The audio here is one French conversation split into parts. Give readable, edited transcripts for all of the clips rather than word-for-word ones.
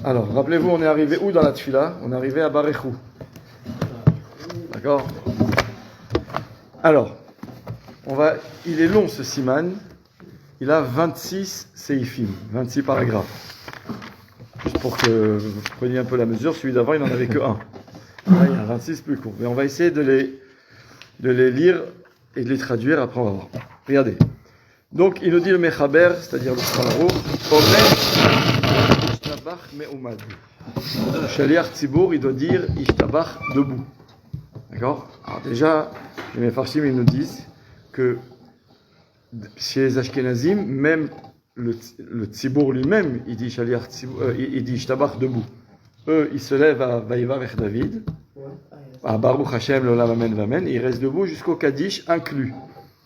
Alors, rappelez-vous, on est arrivé où dans la tfila? On est arrivé à Barechou. D'accord? Alors, il est long ce siman. Il a 26 seifim, 26 paragraphes. Juste pour que vous preniez un peu la mesure, celui d'avant, il n'en avait que un. Là, il y a 26 plus courts. Mais on va essayer de les lire et de les traduire, après on va voir. Regardez. Donc, il nous dit le Mechaber, c'est-à-dire le Shulchan Aruch, Ishtabach me'umad. Le Shaliach Tzibour, il doit dire Ishtabach debout. D'accord? Alors déjà, les Mefarshim, ils nous disent que chez les Ashkenazim, même le Tzibour lui-même, il dit Shaliach Tzibour, il dit Ishtabach debout. Eux, ils se lèvent à Vayivarech David, à Baruch Hashem l'Olam Amen Vamen, et ils restent debout jusqu'au Kaddish inclus.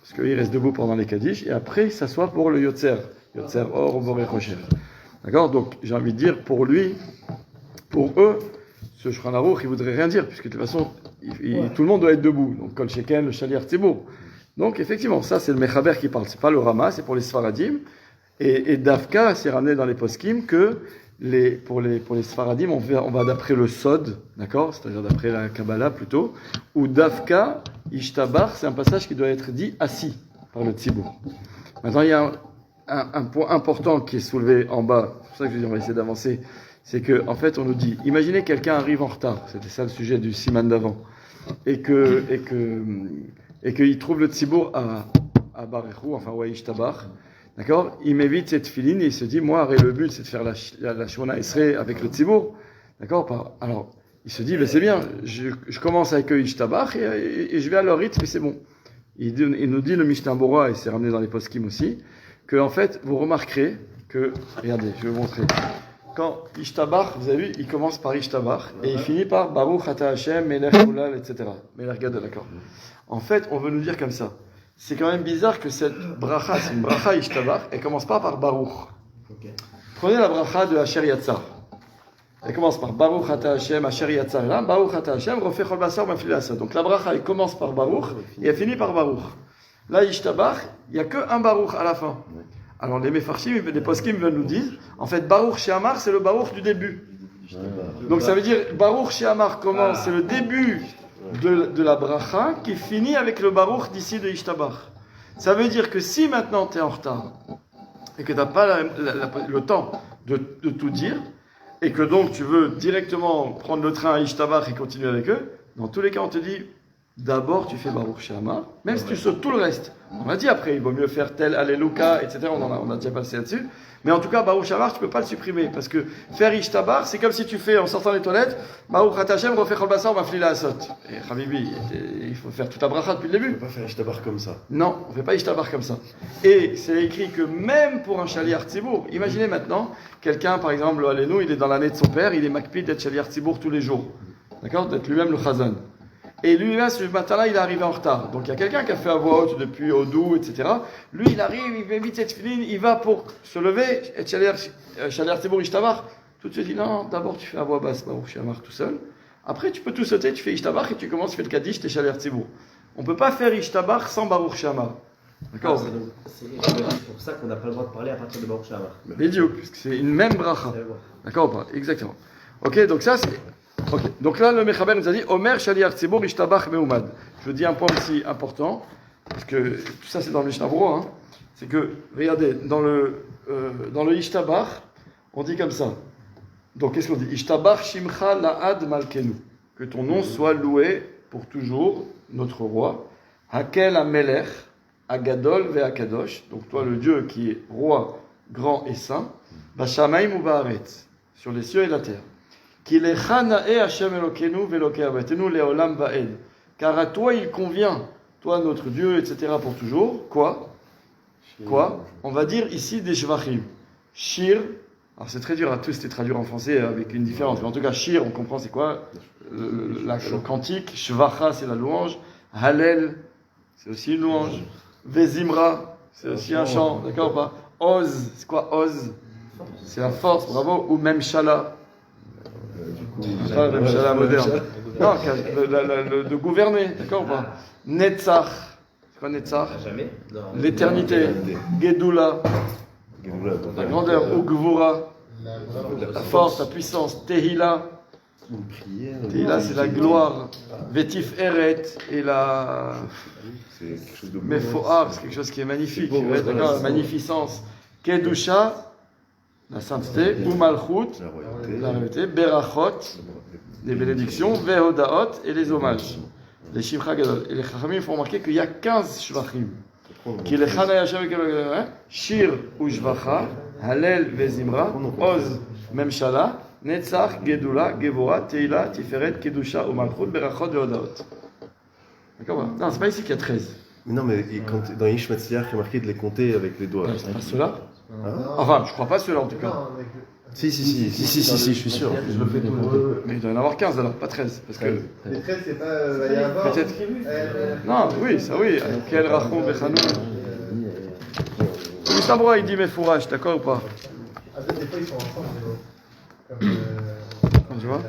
Parce qu'ils restent debout pendant les Kaddish, et après, ils s'assoient pour le Yotzer. Yotzer Or, Borech Hosher. D'accord? Donc, j'ai envie de dire, pour lui, pour eux, ce Shulchan Aruch, il voudrait rien dire, puisque de toute façon, tout le monde doit être debout. Donc, Kol Sheken, le Shaliach Tzibour. Donc, effectivement, ça, c'est le Mechaber qui parle. C'est pas le Rama, c'est pour les Sfaradim. Et Dafka s'est ramené dans les poskim que pour les Sfaradim, on va d'après le Sod, d'accord? C'est-à-dire d'après la Kabbalah plutôt, où Dafka, Ishtabar, c'est un passage qui doit être dit assis par le Tzibour. Maintenant, il y a un point important qui est soulevé en bas, c'est pour ça que je dis on va essayer d'avancer, c'est que en fait on nous dit, imaginez quelqu'un arrive en retard, c'était ça le sujet du siman d'avant, et qu'il trouve le Tzibour à Barechou, enfin ou à Ishtabar. D'accord? Il m'évite cette filine et il se dit, moi, le but, c'est de faire la Shemona Esrei avec le Tzibour. D'accord? Alors, il se dit, ben c'est bien, je commence avec eux Ishtabach et je vais à leur rythme et c'est bon. Il nous dit, le Mishnah Bora, et c'est ramené dans les poskim aussi, que, en fait, vous remarquerez que, regardez, je vais vous montrer. Quand Ishtabach, vous avez vu, il commence par Ishtabach et il finit par Baruch Ata Hashem, Melech Oulal, etc. Melech Gadol, d'accord? En fait, on veut nous dire comme ça. C'est quand même bizarre que cette bracha, c'est une bracha Ishtabach, elle commence pas par Baruch. Okay. Prenez la bracha de Asher Yatzar. Elle commence par Baruch Ata Hashem, Asher Yatzar. Là, Baruch Ata Hashem, refait Chol Basar, Mafli Asa. Donc la bracha, elle commence par Baruch et elle finit par Baruch. Là, Ishtabach, il n'y a que un Baruch à la fin. Alors les Mefarshim, les poskim veulent nous dire, en fait, Baruch She'amar, c'est le Baruch du début. Donc ça veut dire, Baruch She'amar commence, c'est le début de la bracha qui finit avec le baruch d'ici de Ishtabach. Ça veut dire que si maintenant tu es en retard et que tu n'as pas le temps de tout dire et que donc tu veux directement prendre le train à Ishtabach et continuer avec eux, dans tous les cas on te dit d'abord tu fais Baruch She'amar, même si tu sautes tout le reste. On a dit après il vaut mieux faire tel Alléluia, etc. On a déjà passé là-dessus. Mais en tout cas, Baruch She'amar, tu ne peux pas le supprimer. Parce que faire Ishtabar, c'est comme si tu fais, en sortant des toilettes, Baruch Ata Hashem, refais Chol Basar, Mafli Asot. Et Habibi, il faut faire toute la bracha depuis le début. On ne peut pas faire Ishtabar comme ça. Non, on ne fait pas Ishtabar comme ça. Et c'est écrit que même pour un Shaliach Tzibour, imaginez maintenant, quelqu'un, par exemple, le Halénou, il est dans l'année de son père, il est makpid d'être Shaliach Tzibour tous les jours. D'accord? D'être lui-même le Chazan. Et lui-là, ce matin-là, il est arrivé en retard. Donc il y a quelqu'un qui a fait à voix haute depuis Odou, etc. Lui, il arrive, il fait vite cette filine, il va pour se lever, et Shaliach Tzibour Ishtabar. Tout de suite, il dit non, d'abord tu fais à voix basse, Baruch She'amar tout seul. Après, tu peux tout sauter, tu fais Ishtabar et tu commences, tu fais le Kaddish, t'es Shaliach Tzibour. On ne peut pas faire Ishtabar sans Baruch She'amar. D'accord? C'est pour ça qu'on n'a pas le droit de parler à partir de Baruch She'amar. Bédiou, puisque c'est une même bracha. D'accord ou pas? Exactement. Ok, donc ça c'est. Ok, donc là le Mechaber nous a dit Omer Shaliach Tzibour Ishtabach Meumad. Je dis un point aussi important, parce que tout ça c'est dans le Mishnah Berurah, hein, c'est que, regardez, dans le Ishtabach, on dit comme ça. Donc qu'est-ce qu'on dit? Ishtabach Shimcha La'ad Malkenu. Que ton nom soit loué pour toujours, notre roi. Hakel Amelech, Agadol Ve'akadosh. Donc toi le Dieu qui est roi, grand et saint. Bashamaim ou Ba'aretz. Sur les cieux et la terre. Car à toi il convient, toi notre Dieu, etc. pour toujours. Quoi? On va dire ici des shvachim. Shir, alors c'est très dur à tous les traduire en français avec une différence, mais en tout cas shir, on comprend c'est quoi? Le cantique. Shvacha, c'est la louange. Halel, c'est aussi une louange. Vezimra, c'est aussi un chant, d'accord ou pas? Oz, c'est quoi Oz? C'est la force, bravo. Ou même Shala. Pas le Mshala moderne. Non, de gouverner, d'accord ou pas? Netzach. C'est quoi Netzach? L'éternité. Gedula. La grandeur. Ou Gvura. La force, la puissance. Tehila. Une prière. Tehila, c'est la gloire. Vetif Eret et la. C'est quelque chose de beau. Mefoar, c'est quelque chose qui est magnifique. C'est beau, Ouais, voilà, d'accord, la c'est magnificisance. Kedusha, la sainteté. Ou Malchut, La royauté. la royauté. Berachot, les bénédictions. Vehodaot et les hommages. Les Shivcha Gadol. Et les Chachamim font remarquer qu'il y a 15 Shvachim. Qui les Chana Yashem Shir ou Shvacha, Halel Vezimra, Oz Memshala, Netzach, Gedula, Gevora, Teila, Tiferet, Kedusha, Umalchut, Berachot, Vehodaot. D'accord? Non, c'est pas ici qu'il y a 13. Mais non, mais quand, dans Ish Matzliach, il y a marqué de les compter avec les doigts. C'est pas ceux-là? Hein? Enfin, je crois pas ceux-là en tout cas. Si, je suis sûr. Je le fais tout le temps. Mais il doit y en avoir 15 alors, pas 13. Parce que. Les 13, c'est pas. Il y a un Peut-être. Non, oui, ça oui. Quel Rachon Bechanou. Mishnah il dit mes fourrages, d'accord ou pas? Des fois, ils sont ensemble. Comme. Tu vois?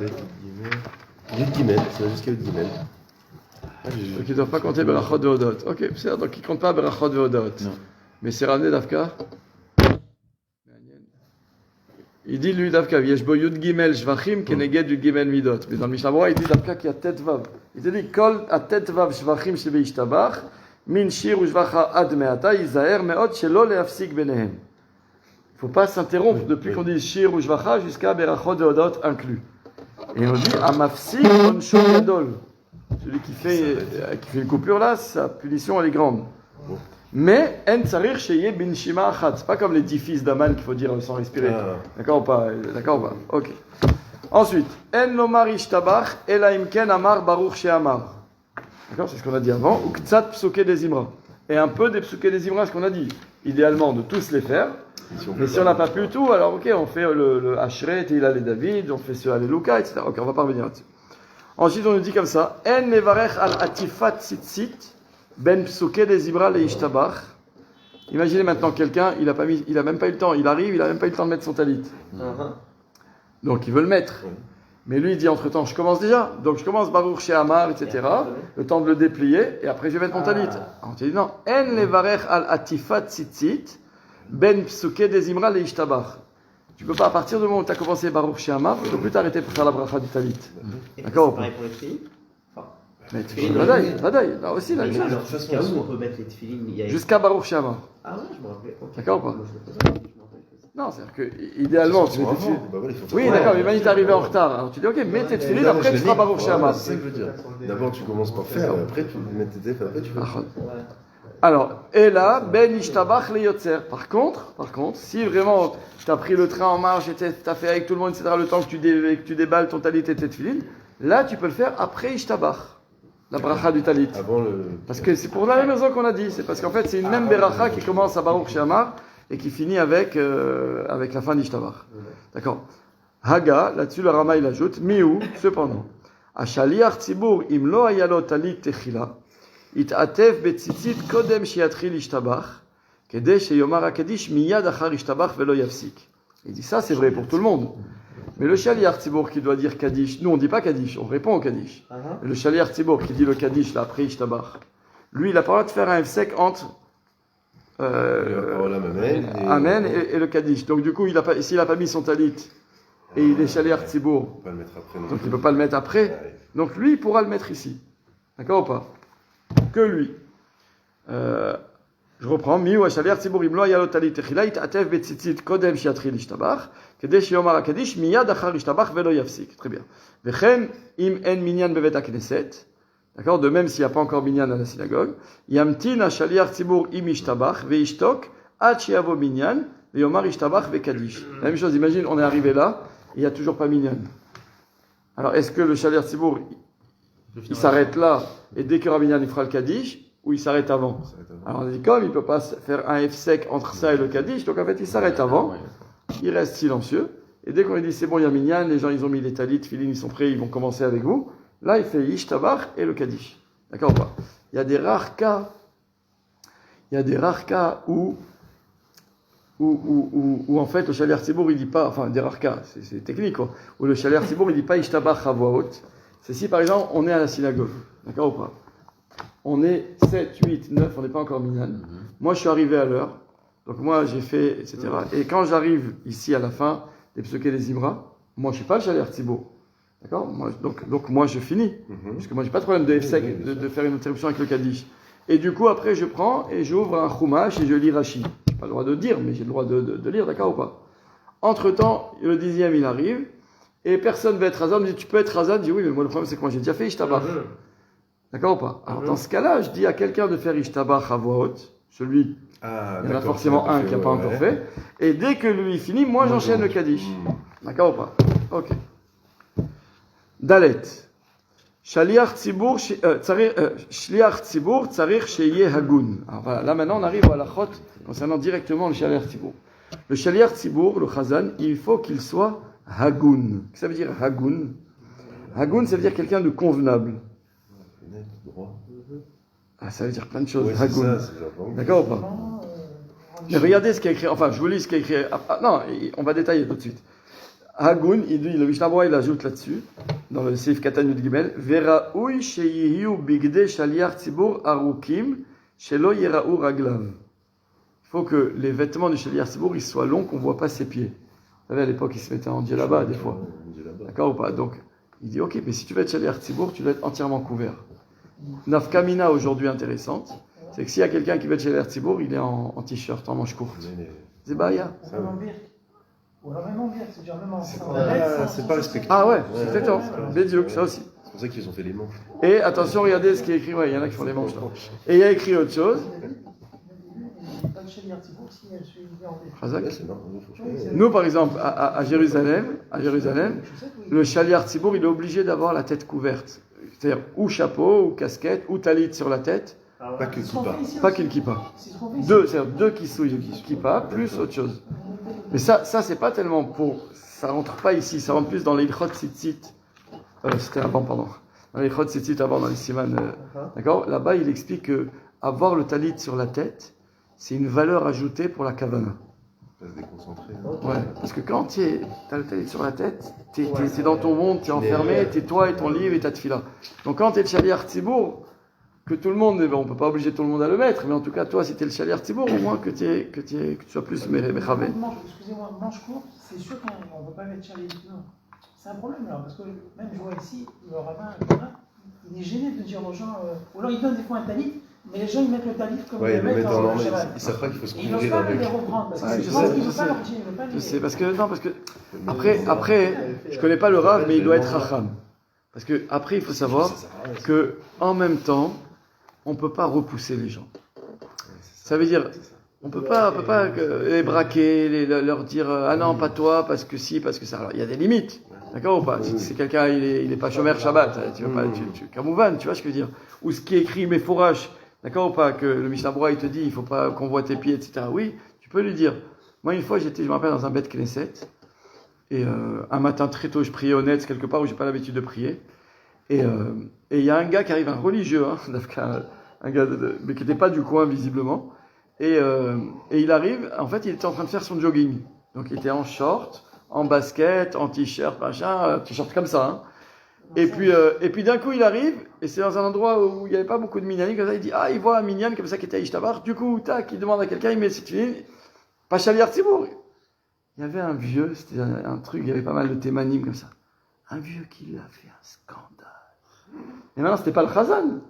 Yud Gimel, ça va jusqu'à Yud Gimel. Donc ils ne doivent pas compter Berachot de Hodot. Ok, c'est donc ils ne comptent pas Berachot de Hodot. Mais c'est ramené Davka. Il dit lui Davka, Yeshbo Yud Gimel Shvachim Keneged Yud Gimel Midot. Mais dans le Mishnah Berurah, il dit Davka qu'il y a Tet Vav. Il te dit Kol a Tet Vav Shvachim Shebe Ishtabach Min Shir Ushvacha Ad Meata Yizaher Meot Shelo Leafsik Benehem. Il ne faut pas s'interrompre depuis qu'on dit Shir Ushvacha jusqu'à Berachot de Hodot inclus. Et on dit Amafsik Onsho Gadol. Celui qui fait une coupure là, sa punition elle est grande. Mais en tsarir sheye bin shima achat. C'est pas comme les 10 fils d'Aman qu'il faut dire sans respirer. D'accord ou pas? D'accord ou pas? Ok. Ensuite, en lomar ishtabach ela imken amar baruch she'amar. D'accord, c'est ce qu'on a dit avant. Ou ktsat psuke des imra. Et un peu des psuke des imra, ce qu'on a dit. Idéalement de tous les faire. Mais si on n'a pas pu tout, alors ok, on fait le Ashret, Tehila et David, on fait ce Alléluia, etc. Ok, on va pas revenir là-dessus. Ensuite, on nous dit comme ça, En nevarech al atifat tzitzit ben psuke des ibra le ishtabach. Imaginez maintenant quelqu'un, il a même pas eu le temps, il arrive, il a même pas eu le temps de mettre son talit. Donc il veut le mettre. Mais lui il dit entre temps, je commence déjà, donc je commence Baruch She'amar, etc. Le temps de le déplier, et après je vais mettre mon talit. Alors tu dis non, En nevarech al atifat tzitzit ben psuke des ibra le ishtabach. Tu peux pas, à partir du moment où tu as commencé Baruch She'amar, tu peux plus t'arrêter pour faire la bracha du talit. D'accord? Pareil pour les tefilines. Mais Vadaï, là aussi, là, Alors, jusqu'à où on peut mettre les tefilines? jusqu'à Baruch She'amar. Ah ouais, je me rappelais. D'accord ou pas? Moi, je le faisais, je me rappelle. Non, c'est-à-dire que, idéalement, tu mets tes filines. Oui, d'accord, mais imagine t'es arrivé en retard. Alors tu dis, ok, mets tes filines, après tu feras Baruch She'amar. C'est ça que je veux dire. D'abord, tu commences par faire, après tu mets tes tefs, après tu fais. Alors, et là, ben ishtabach le yotzer. Par contre, si vraiment tu as pris le train en marche et tu as fait avec tout le monde, etc., le temps que tu déballes ton talit et tes tefilines, là tu peux le faire après ishtabach, la bracha du talit. Avant le. Parce que c'est pour la même raison qu'on a dit, c'est parce qu'en fait c'est une même beracha qui commence à Baruch She'amar et qui finit avec la fin d'ishtabach. D'accord. Haga, là-dessus le Rama il ajoute, miou, cependant, ashaliach tzibur im lo hayalo talit techila. יתעטף בציצית קודם שיתחיל להשתבח, כדי שיאמר הקדיש מיד אחר ישתבח ולא יפסיק. Il dit ça, c'est vrai pour tout le monde. Mais le shaliach tzibour qui doit dire Kaddish, nous on dit pas Kaddish, on répond au Kaddish. Mais le shaliach tzibour qui dit le Kaddish là après Ishtabach, lui il a pas le droit de faire un F-sec entre Amen et le Kaddish. Donc du coup, s'il a pas mis son talit et il est shaliach tzibour, donc il peut pas le mettre après. Donc lui il pourra le mettre ici. D'accord ou pas? Que lui. Je reprends. Mi wa shaliach tzibur im lo haya lo talit techila yit'atef betzitzit kodem shiyatril ishtabach kedei sheyomar hakadish miyad achar ishtabach velo yafsik. Très bien. Vechen im en minyan bevet hakneset. D'accord. De même s'il n'y a pas encore minyan à la synagogue. Yamtin ha-shaliach tzibur im ishtabach veishtok ad sheyavo minyan veyomar ishtabach vekadish. La même chose. Imagine, on est arrivé là et il n'y a toujours pas minyan. Alors est-ce que le shaliach tzibur il s'arrête là et dès que Rabbi Yann il fera le Kaddish ou il s'arrête avant? Alors on dit comme il ne peut pas faire un F sec entre ça et le Kaddish, donc en fait il s'arrête avant, il reste silencieux et dès qu'on lui dit c'est bon il y a Minyan, les gens ils ont mis les talit, filines, ils sont prêts, ils vont commencer avec vous, là il fait Ishtabach et le Kaddish. D'accord ou pas? Il y a des rares cas où en fait le shaliach tzibour il dit pas, enfin des rares cas, c'est technique quoi, où le shaliach tzibour il dit pas Ishtabach à voix haute. C'est si par exemple on est à la synagogue, d'accord ou pas? On est 7, 8, 9, on n'est pas encore minyan. Moi je suis arrivé à l'heure, donc moi j'ai fait, etc. Et quand j'arrive ici à la fin, les psuké des Imra, moi je suis pas le Shaliach Tzibour. D'accord, donc moi je finis. Parce que moi j'ai pas de problème de Efsek, de faire une interruption avec le Kaddish. Et du coup après je prends et j'ouvre un Chumash et je lis Rashi. J'ai pas le droit de dire, mais j'ai le droit de lire, d'accord ou pas? Entre temps, le 10e il arrive et personne ne veut être Hazan. Me dit tu peux être Hazan? Je dis oui, mais moi le problème c'est que moi j'ai déjà fait Ishtabach. D'accord ou pas? Alors dans ce cas-là, je dis à quelqu'un de faire Ishtabach à voix haute, celui, il y en a forcément un qui n'a pas encore fait, et dès que lui finit, moi j'enchaîne le Kaddish. D'accord ou pas? Ok. Dalet. Shliach tzibur tzarich sheyeh hagun. Alors voilà, là maintenant on arrive à la chot concernant directement le shliach tzibur. Le shliach tzibur, le chazan, il faut qu'il soit hagun. Qu'est-ce que ça veut dire hagun? Hagun, ça veut dire quelqu'un de convenable. Ah, ça veut dire plein de choses. Ouais, hagun. D'accord ou pas? Mais regardez ce qu'il y a écrit. Enfin, je vous lis ce qu'il y a écrit. Non, on va détailler tout de suite. Hagun, il dit, le Mishnah Berurah, il ajoute là-dessus, dans le Seif Katan Yud Gimel, Veraoui sheyihiu bigde shaliach tzibur arukim shelo yera'u raglav. Il faut que les vêtements du shaliach tzibur ils soient longs, qu'on ne voit pas ses pieds. Vous savez, à l'époque, ils se mettaient en djellaba des fois. D'accord ou pas? Donc, il dit, ok, mais si tu veux être shaliach tzibur, tu dois être entièrement couvert. Nafkamina aujourd'hui intéressante, c'est que s'il y a quelqu'un qui veut être shaliach tzibur, il est en t-shirt, en manche courte. C'est Baya. Ou alors même en bière, c'est-à-dire même en C'est pas respecté. Ah ouais, c'est exactement. Bédiouk, ça aussi. C'est pour ça qu'ils ont fait les manches. Et attention, regardez ce qui est écrit. Ouais, il y en a qui font les manches là. Et il y a écrit autre chose. pas de shaliach tzibur si elle suit en bière. Razak. Ouais, c'est marrant. Nous, par exemple, à Jérusalem, le shaliach tzibur, il est obligé d'avoir la tête couverte. C'est-à-dire ou chapeau, ou casquette, ou talit sur la tête. Pas que kippa. Pas qu'il kippa. C'est-à-dire deux kippa, plus autre chose. Mais ça c'est pas tellement pour. Ça rentre pas ici, ça rentre plus dans les Ilchot Tzitzit. C'était avant, pardon. Dans les Ilchot Tzitzit avant, dans les Siman. D'accord? Là-bas, il explique que avoir le talit sur la tête, c'est une valeur ajoutée pour la kavana. Pas se déconcentrer. Ouais, parce que quand tu as le talit sur la tête, t'es dans ton monde, t'es enfermé, t'es toi et ton livre et ta tefila. Donc quand t'es le shaliach tzibur, que tout le monde, on peut pas obliger tout le monde à le mettre, mais en tout cas, toi, si tu es le shaliach tzibur, au moins que tu sois plus mechavé. Excusez-moi, manche courte, c'est sûr qu'on ne peut pas mettre shaliach tzibur. C'est un problème là, parce que même je vois ici, le rabbin, il est gêné de dire aux gens, ou alors il donne des fois un talit, mais les gens ils mettent le talit comme Ouais, ils le mettent dans en le normal. Shabbat. Ils savent pas qu'il faut se Et ils n'osent couvrir pas avec. les reprendre, parce Ouais, que je je pense sais, qu'il ne je veut pas sais. leur dire, il veut pas les... Je sais, parce que après, je connais pas le Rav, mais il doit être racham. Parce que après, il faut savoir que en même temps, on peut pas repousser les gens. Ça veut dire, on peut pas les braquer, leur dire ah non pas toi parce que si, parce que ça. Alors il y a des limites, d'accord ou pas? Si quelqu'un il est pas chômeur Shabbat, tu veux pas, tu kamouvan, tu vois ce que je veux dire? Ou ce qui est écrit Mefourash, d'accord ou pas? Que le Mishnah Berurah il te dit il faut pas qu'on voit tes pieds, etc. Oui, tu peux lui dire. Moi une fois je me rappelle dans un Beth Knesset et un matin très tôt je priais au Netz quelque part où j'ai pas l'habitude de prier et il y a un gars qui arrive, un religieux, un gars mais qui n'était pas du coin visiblement. Et il arrive, en fait, il était en train de faire son jogging. Donc, il était en short, en basket, en t-shirt, machin, t-shirt comme ça. Hein. Et puis d'un coup, il arrive, et c'est dans un endroit où il n'y avait pas beaucoup de minyanim, comme ça, il dit, ah, il voit un minyan comme ça qui était à Ishtabar. Du coup, tac, il demande à quelqu'un, il met cette fille, pas shaliach tzibur. Il y avait un vieux, c'était un truc, il y avait pas mal de thémanim comme ça. Un vieux qui lui a fait un scandale. Et maintenant, c'était pas le chazan.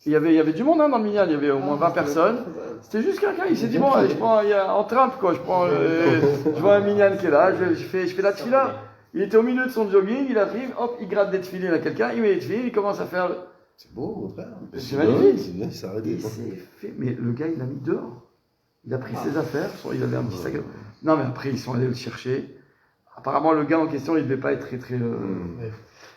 Il y avait du monde hein, dans le minyan, il y avait au moins 20 personnes. C'était juste quelqu'un, il s'est dit bon, allez, je prends, il y a en trimpe quoi, je vois un minyan qui est là, je fais la tefila. Il était au milieu de son jogging, il arrive, hop, il gratte des tefilines à quelqu'un, il met les tefilines, il commence à faire. C'est beau, mon frère. C'est magnifique. C'est bien, il s'est arrêté. Il s'est fait, mais le gars il l'a mis dehors. Il a pris ses affaires, il avait un petit sac. Non mais après ils sont allés le chercher. Apparemment le gars en question il devait pas être très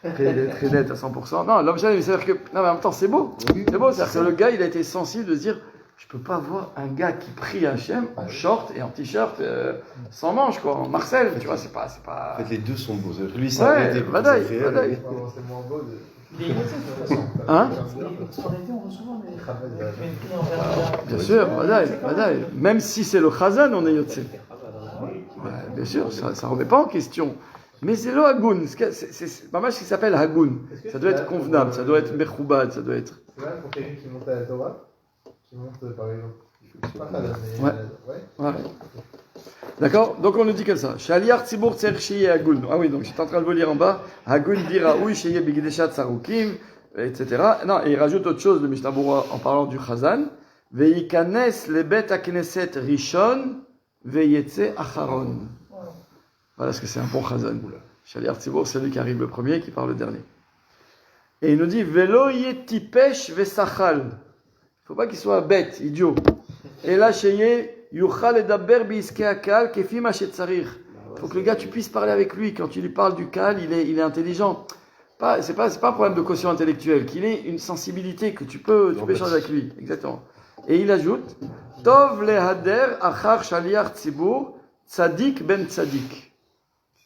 net à 100%. Non, l'objet, c'est-à-dire que. Non, mais en même temps, c'est beau. C'est beau, c'est-à-dire que le gars, il a été sensible de se dire je peux pas voir un gars qui prie Hachem en short et en t-shirt sans manche, quoi. En Marcel, tu vois, c'est pas. En fait, les deux sont beaux. Lui, il s'est Ouais, arrêté. Vadaï. C'est moins beau de... Il est innocent de toute façon. Hein? Parce qu'en été, on voit souvent des... Bien sûr, Vadaï. Même si c'est le Chazan, on est Yotse. Ouais, bien sûr, ça remet pas en question. Mais c'est le hagoun, c'est pas mal ce qui s'appelle hagoun. Ça doit être convenable, ça doit être mechoubad, ça doit être. C'est vrai pour quelqu'un qui monte à la Torah, qui monte par exemple. Pas mal, mais. Ouais. D'accord? Donc on nous dit comme ça. Shaliar tzibur tzer sheye agun. Ah oui, donc j'étais en train de vous lire en bas. Agun dira oui sheye bigdeshat sarukim, etc. Non, et il rajoute autre chose, le Mishnah Berurah, en parlant du Chazan. Veikanes lebet akneset rishon veyetse acharon. Voilà ce que c'est un bon Chazan. Shaliar tzibur, c'est celui qui arrive le premier et qui parle le dernier. Et il nous dit velo yetipesh vesachal. Il faut pas qu'il soit bête, idiot. Et là sheye yuchal edaber biiske akal kefi ma shetzarich. Il faut que le gars, tu puisses parler avec lui. Quand tu lui parles du kal, il est intelligent. C'est pas un problème de quotient intellectuel, qu'il ait une sensibilité que tu peux échanger avec lui. Exactement. Et il ajoute, Tov lehader achar shaliach tzibur tzadik ben tzadik.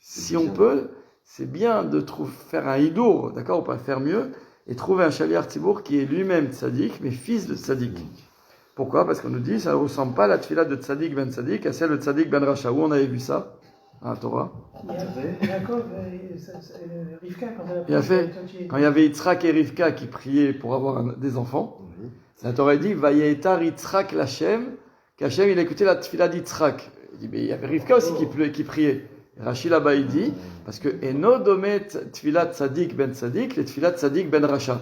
Si on peut, c'est bien de faire un hidour, d'accord, ou pas faire mieux, et trouver un shaliach tzibur qui est lui-même tzadik, mais fils de tzadik. Pourquoi? Parce qu'on nous dit, ça ne ressemble pas à la tfila de tzadik ben tzadik, à celle de tzadik ben racha. Où on avait vu ça? À la Torah. Yaakov, Rivka, quand il y avait Yitzhak et Rivka qui priaient pour avoir des enfants, la Torah dit Vayetar Yitzhak l'Hachem, qu'Hachem il écoutait la tfila d'Yitzhak. Il dit, mais il y avait Rivka aussi qui priait. Rachid là-bas il dit, parce que Eno domet tfila tzadik ben tzadik, les tfila tzadik ben racha.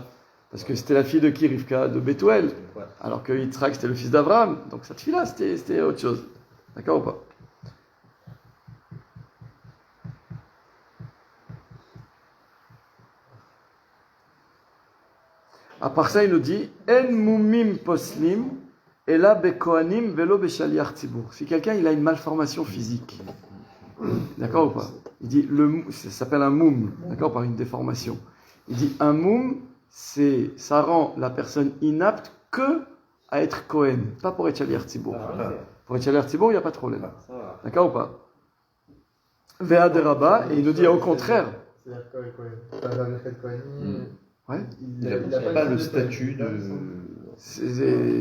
Parce que c'était la fille de qui, Rivka? De Bethuel. Alors que Yitzhak c'était le fils d'Abraham. Donc cette tfila c'était autre chose. D'accord ou pas? À part ça, il nous dit En mumim poslim, ela bekohanim velo beshaliach tzibur. Si quelqu'un il a une malformation physique, d'accord ou pas? Il dit ça s'appelle un moum, d'accord, par une déformation. Il dit un moum, ça rend la personne inapte que à être kohen, pas pour être shaliach tzibur. Pour être shaliach tzibur, il n'y a pas de problème. D'accord ou pas? Vea de Rabat, et il nous dit au contraire. C'est-à-dire quoi, Ouais. Il n'a pas le statut de.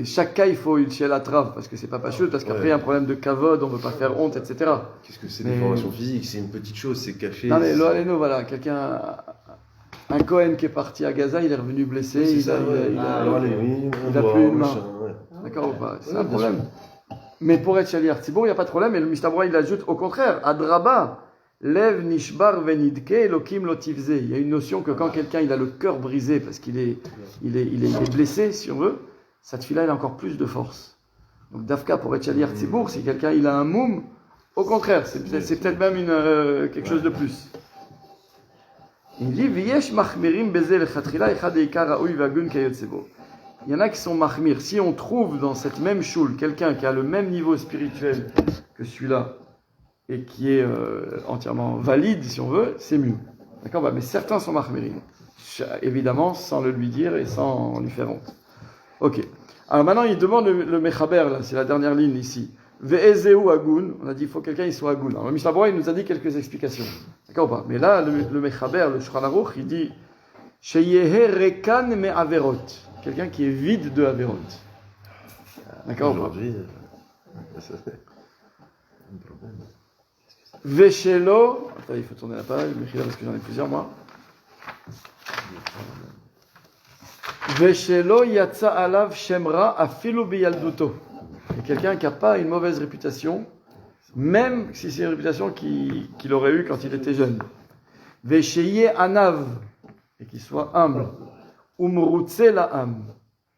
Chaque cas, il faut une chiel à trave, parce que c'est pas pacheux, parce qu'après, il y a un problème de kavod, on ne veut pas faire honte, etc. Qu'est-ce que c'est des formations physiques? C'est une petite chose, c'est caché. Non, mais l'Oaleno, voilà, un Cohen qui est parti à Gaza, il est revenu blessé, il a plus une main. D'accord ou pas? C'est un problème. Mais pour être shaliach tzibur, il n'y a pas de problème, et le Mishnah Berurah, il ajoute au contraire, Adraba. Lev nishbar venidke elokim lotivze. Il y a une notion que quand quelqu'un il a le cœur brisé parce qu'il est blessé, si on veut, cette fille-là elle a encore plus de force. Donc dafka pour être shaliach tzibur, si quelqu'un il a un moum, au contraire, c'est peut-être même quelque chose de plus. Il dit v'yesh machmirim beze lechatchila echad eikar raoui v'agun kayotzebo. Il y en a qui sont mahmir. Si on trouve dans cette même choule quelqu'un qui a le même niveau spirituel que celui-là, et qui est entièrement valide, si on veut, c'est mieux. D'accord? Mais certains sont mahmirim. Évidemment, sans le lui dire et sans lui faire honte. Ok. Alors maintenant, il demande le mechaber, là, c'est la dernière ligne ici. Ve'ezeu agun. On a dit, il faut que quelqu'un il soit agun. Alors le Mishnah Berurah, il nous a dit quelques explications. D'accord ou pas? Mais là, le mechaber, le Shulchan Aruch, il dit Sheyehe rekan me averot. Quelqu'un qui est vide de averot. D'accord ou pas? Aujourd'hui, c'est un problème. Veshelo, attends, il faut tourner la page, parce que j'en ai plusieurs moi. Veshelo yatsa alav shemra afilu biyalduto. C'est quelqu'un qui n'a pas une mauvaise réputation, même si c'est une réputation qu'il aurait eue quand il était jeune. Vesheye anav, et qu'il soit humble. Umrutse la'am,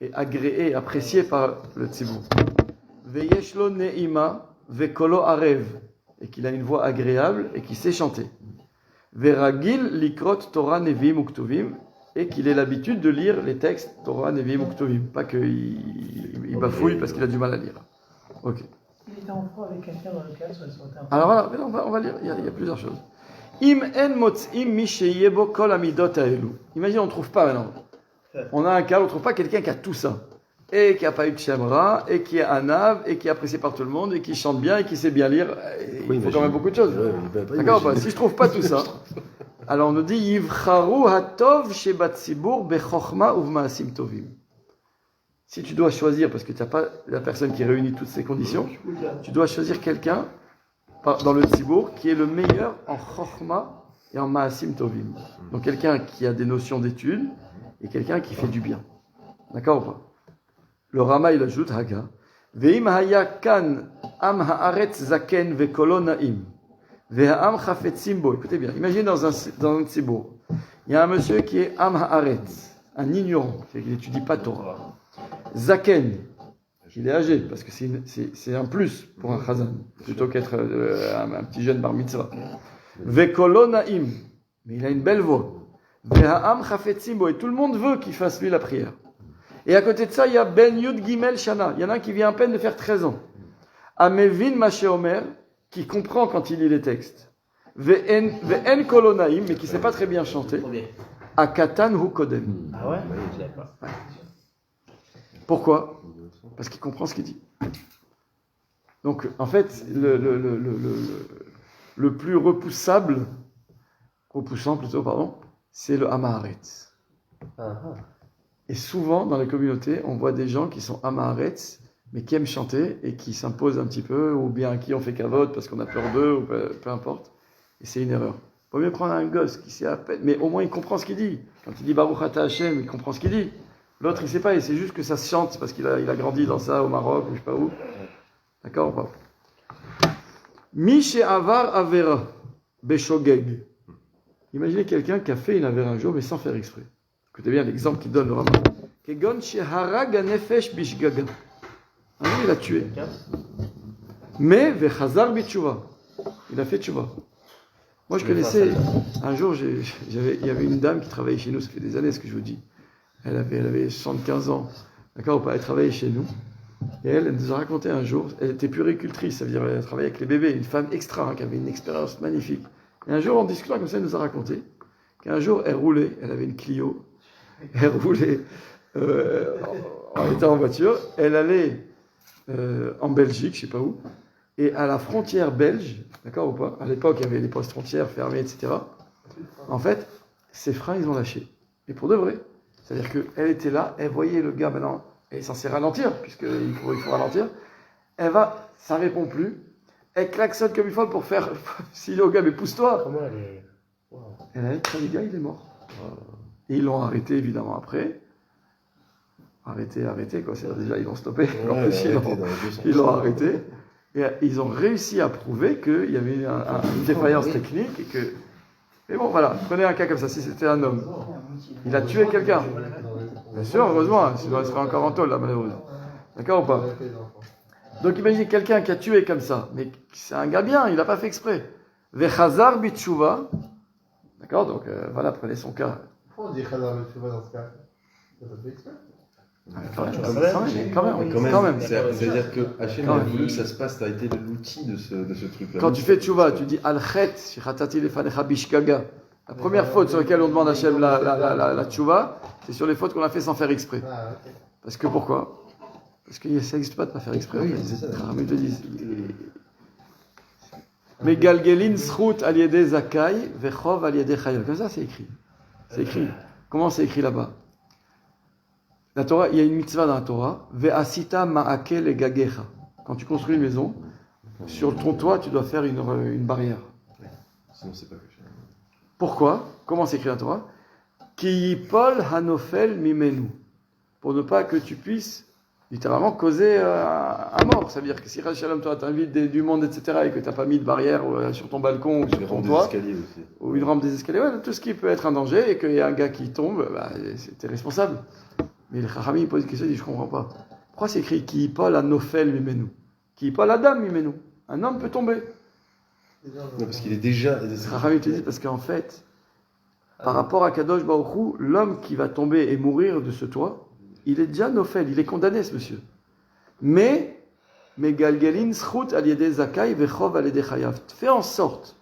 et agréé, apprécié par le tzibur. Veyeshlo ne'ima, vekolo arev, et qu'il a une voix agréable et qu'il sait chanter. Veragil likrot Torah nevim uktuvim, et qu'il ait l'habitude de lire les textes Torah nevim uktuvim, pas qu'il bafouille parce qu'il a du mal à lire. Ok. Il était en froid avec quelqu'un dans le cas, ça aurait été un Alors voilà, on va lire, il y a plusieurs choses. Im en motzim mi sheyebo kol amidot haelu. Imagine, on ne trouve pas maintenant. On a un cas, on ne trouve pas quelqu'un qui a tout ça. Et qui n'a pas eu de Shemra, et qui est anav, et qui est apprécié par tout le monde, et qui chante bien, et qui sait bien lire. Il faut quand même beaucoup de choses. D'accord ou pas? Si je ne trouve pas tout ça, alors on nous dit Yivcharu hatov shebat tzibur bechochma uvmaasim tovim. Si tu dois choisir, parce que tu n'as pas la personne qui réunit toutes ces conditions, tu dois choisir quelqu'un dans le tzibur qui est le meilleur en chochma et en maasim tovim. Donc quelqu'un qui a des notions d'études, et quelqu'un qui fait du bien. D'accord ou pas? Le Rama, il ajoute Haga. Veim haya kan Am haaretz zaken vekolo naim. Ve'am chafetzim bo. Écoutez bien, imaginez dans un tzibour. Il y a un monsieur qui est Am haaretz, un ignorant, qui n'étudie pas Torah. Zaken, il est âgé, parce que c'est un plus pour un chazan, plutôt qu'être un petit jeune bar mitzvah. Vekolo naim, mais il a une belle voix. Ve'am chafetzim bo, et tout le monde veut qu'il fasse lui la prière. Et à côté de ça, il y a Ben Yud Gimel Shana. Il y en a un qui vient à peine de faire 13 ans. Amevin Maché Omer, qui comprend quand il lit les textes. Ve'en Kolonaim, mais qui ne sait pas très bien chanter. Akatan Hu Kodem. Ah ouais? Je l'avais pas. Pourquoi? Parce qu'il comprend ce qu'il dit. Donc, en fait, le plus repoussant plutôt, pardon, c'est le Amaharetz. Et souvent, dans les communautés, on voit des gens qui sont Amaharetz, mais qui aiment chanter et qui s'imposent un petit peu, ou bien à qui on fait cavote parce qu'on a peur d'eux, ou peu importe. Et c'est une erreur. Il vaut mieux prendre un gosse qui sait à peine, mais au moins il comprend ce qu'il dit. Quand il dit Baruch Ata Hashem, il comprend ce qu'il dit. L'autre, il ne sait pas, et c'est juste que ça se chante parce qu'il a grandi dans ça au Maroc, ou je ne sais pas où. D'accord ou pas? Mishe Avar Avera Beshogeg. Imaginez quelqu'un qui a fait une avera un jour, mais sans faire exprès. Écoutez bien l'exemple qu'il donne le Rambam. Kegon Sheharag Anefesh Bishgaga. Il a tué. Mais Vechazar Bitshuva. Il a fait tchouva. Moi, je connaissais. Un jour, il y avait une dame qui travaillait chez nous, ça fait des années ce que je vous dis. Elle avait 75 ans. D'accord ou pas? Elle travaillait chez nous. Et elle nous a raconté un jour, elle était puéricultrice, ça veut dire elle travaillait avec les bébés, une femme extra, qui avait une expérience magnifique. Et un jour, en discutant comme ça, elle nous a raconté qu'un jour, elle roulait, elle avait une Clio, elle roulait, elle était en voiture, elle allait en Belgique, je ne sais pas où, et à la frontière belge, d'accord ou pas? À l'époque, il y avait les postes frontières fermés, etc. En fait, ses freins, ils ont lâché. Et pour de vrai. C'est-à-dire qu'elle était là, elle voyait le gars maintenant, elle est censée ralentir, puisqu'il faut ralentir. Elle va, ça ne répond plus. Elle klaxonne comme il faut pour faire. Si le gars, mais pousse-toi. Comment elle est. Wow. Elle a dit, le gars, il est mort. Et ils l'ont arrêté, évidemment, après. Arrêté, quoi. C'est déjà, ils l'ont stoppé. En plus, ils l'ont arrêté. Et ils ont réussi à prouver qu'il y avait une défaillance technique et que. Mais bon, voilà, prenez un cas comme ça, si c'était un homme. Il a tué quelqu'un. Bien sûr, heureusement, sinon il serait encore en tôle, là, malheureusement. D'accord ou pas? Donc imaginez quelqu'un qui a tué comme ça, mais c'est un gars bien, il n'a pas fait exprès. Vechazar bitshuva. D'accord, donc voilà, prenez son cas. Pourquoi on dit Khazar le Tshuva dans ce cas? Ça fait exprès? Quand même. C'est-à-dire que Hachem a voulu que ça se passe, ça a été l'outil de ce truc-là. Quand tu fais tchouva, tu dis Al-Chet, Shichatati Lefanecha Bishkaga. La première faute sur laquelle on demande à Hachem la tchouva, c'est sur les fautes qu'on a fait sans faire exprès. Parce que pourquoi? Parce que ça n'existe pas de ne pas faire exprès. Oui, c'est ça. Ramil te dit. Mais Galgelin Srout Aliede Zakai, Vechov Aliede Chayav. Comme ça, c'est écrit. C'est écrit. Comment c'est écrit là-bas? La Torah, il y a une mitzvah dans la Torah, Ve'asita ma'ake le gagecha. Quand tu construis une maison, sur ton toit, tu dois faire une barrière. Sinon, c'est pas caché. Pourquoi? Comment c'est écrit dans la Torah? Ki yipol hanofel mimenu. Pour ne pas que tu puisses littéralement causer un mort. Ça veut dire que si Shalom, toi, t'invites du monde, etc., et que tu n'as pas mis de barrière sur ton balcon ou sur ton toit, ou une rampe des escaliers, ouais, tout ce qui peut être un danger, et qu'il y a un gars qui tombe, bah, t'es responsable. Mais le Chachami pose une question, il dit, je ne comprends pas. Pourquoi c'est écrit qui Paul a Nofel Mimenu? Qui Paul Adam Mimenu? Un homme peut tomber. Non, parce qu'il est déjà. Chachami te dit, parce qu'en fait, par rapport à Kadosh Baruch Hu, l'homme qui va tomber et mourir de ce toit, il est déjà Nofel, il est condamné, ce monsieur. Mais Galgalin Srout Aliede Zakai Vechov Aliede Chayav. Fais en sorte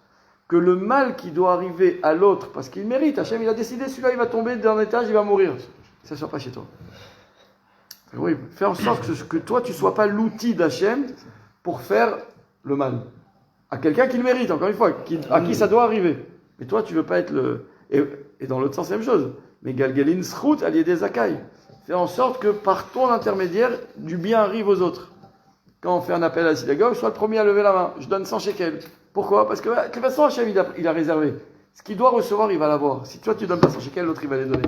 que le mal qui doit arriver à l'autre, parce qu'il mérite, Hachem, il a décidé, celui-là, il va tomber d'un étage, il va mourir. Ça ne soit pas chez toi. Oui, fais en sorte que toi, tu ne sois pas l'outil d'Hachem pour faire le mal. À quelqu'un qui le mérite, encore une fois, à qui ça doit arriver. Mais toi, tu ne veux pas être le... Et dans l'autre sens, c'est la même chose. Mais Galgalin Srout, allié des Zakai. Fais en sorte que par ton intermédiaire, du bien arrive aux autres. Quand on fait un appel à la synagogue, sois le premier à lever la main. Je donne 100 shekels. Pourquoi? Parce que de toute façon, Hachem, il a réservé. Ce qu'il doit recevoir, il va l'avoir. Si toi, tu ne donnes pas 100 shekels, l'autre, il va les donner.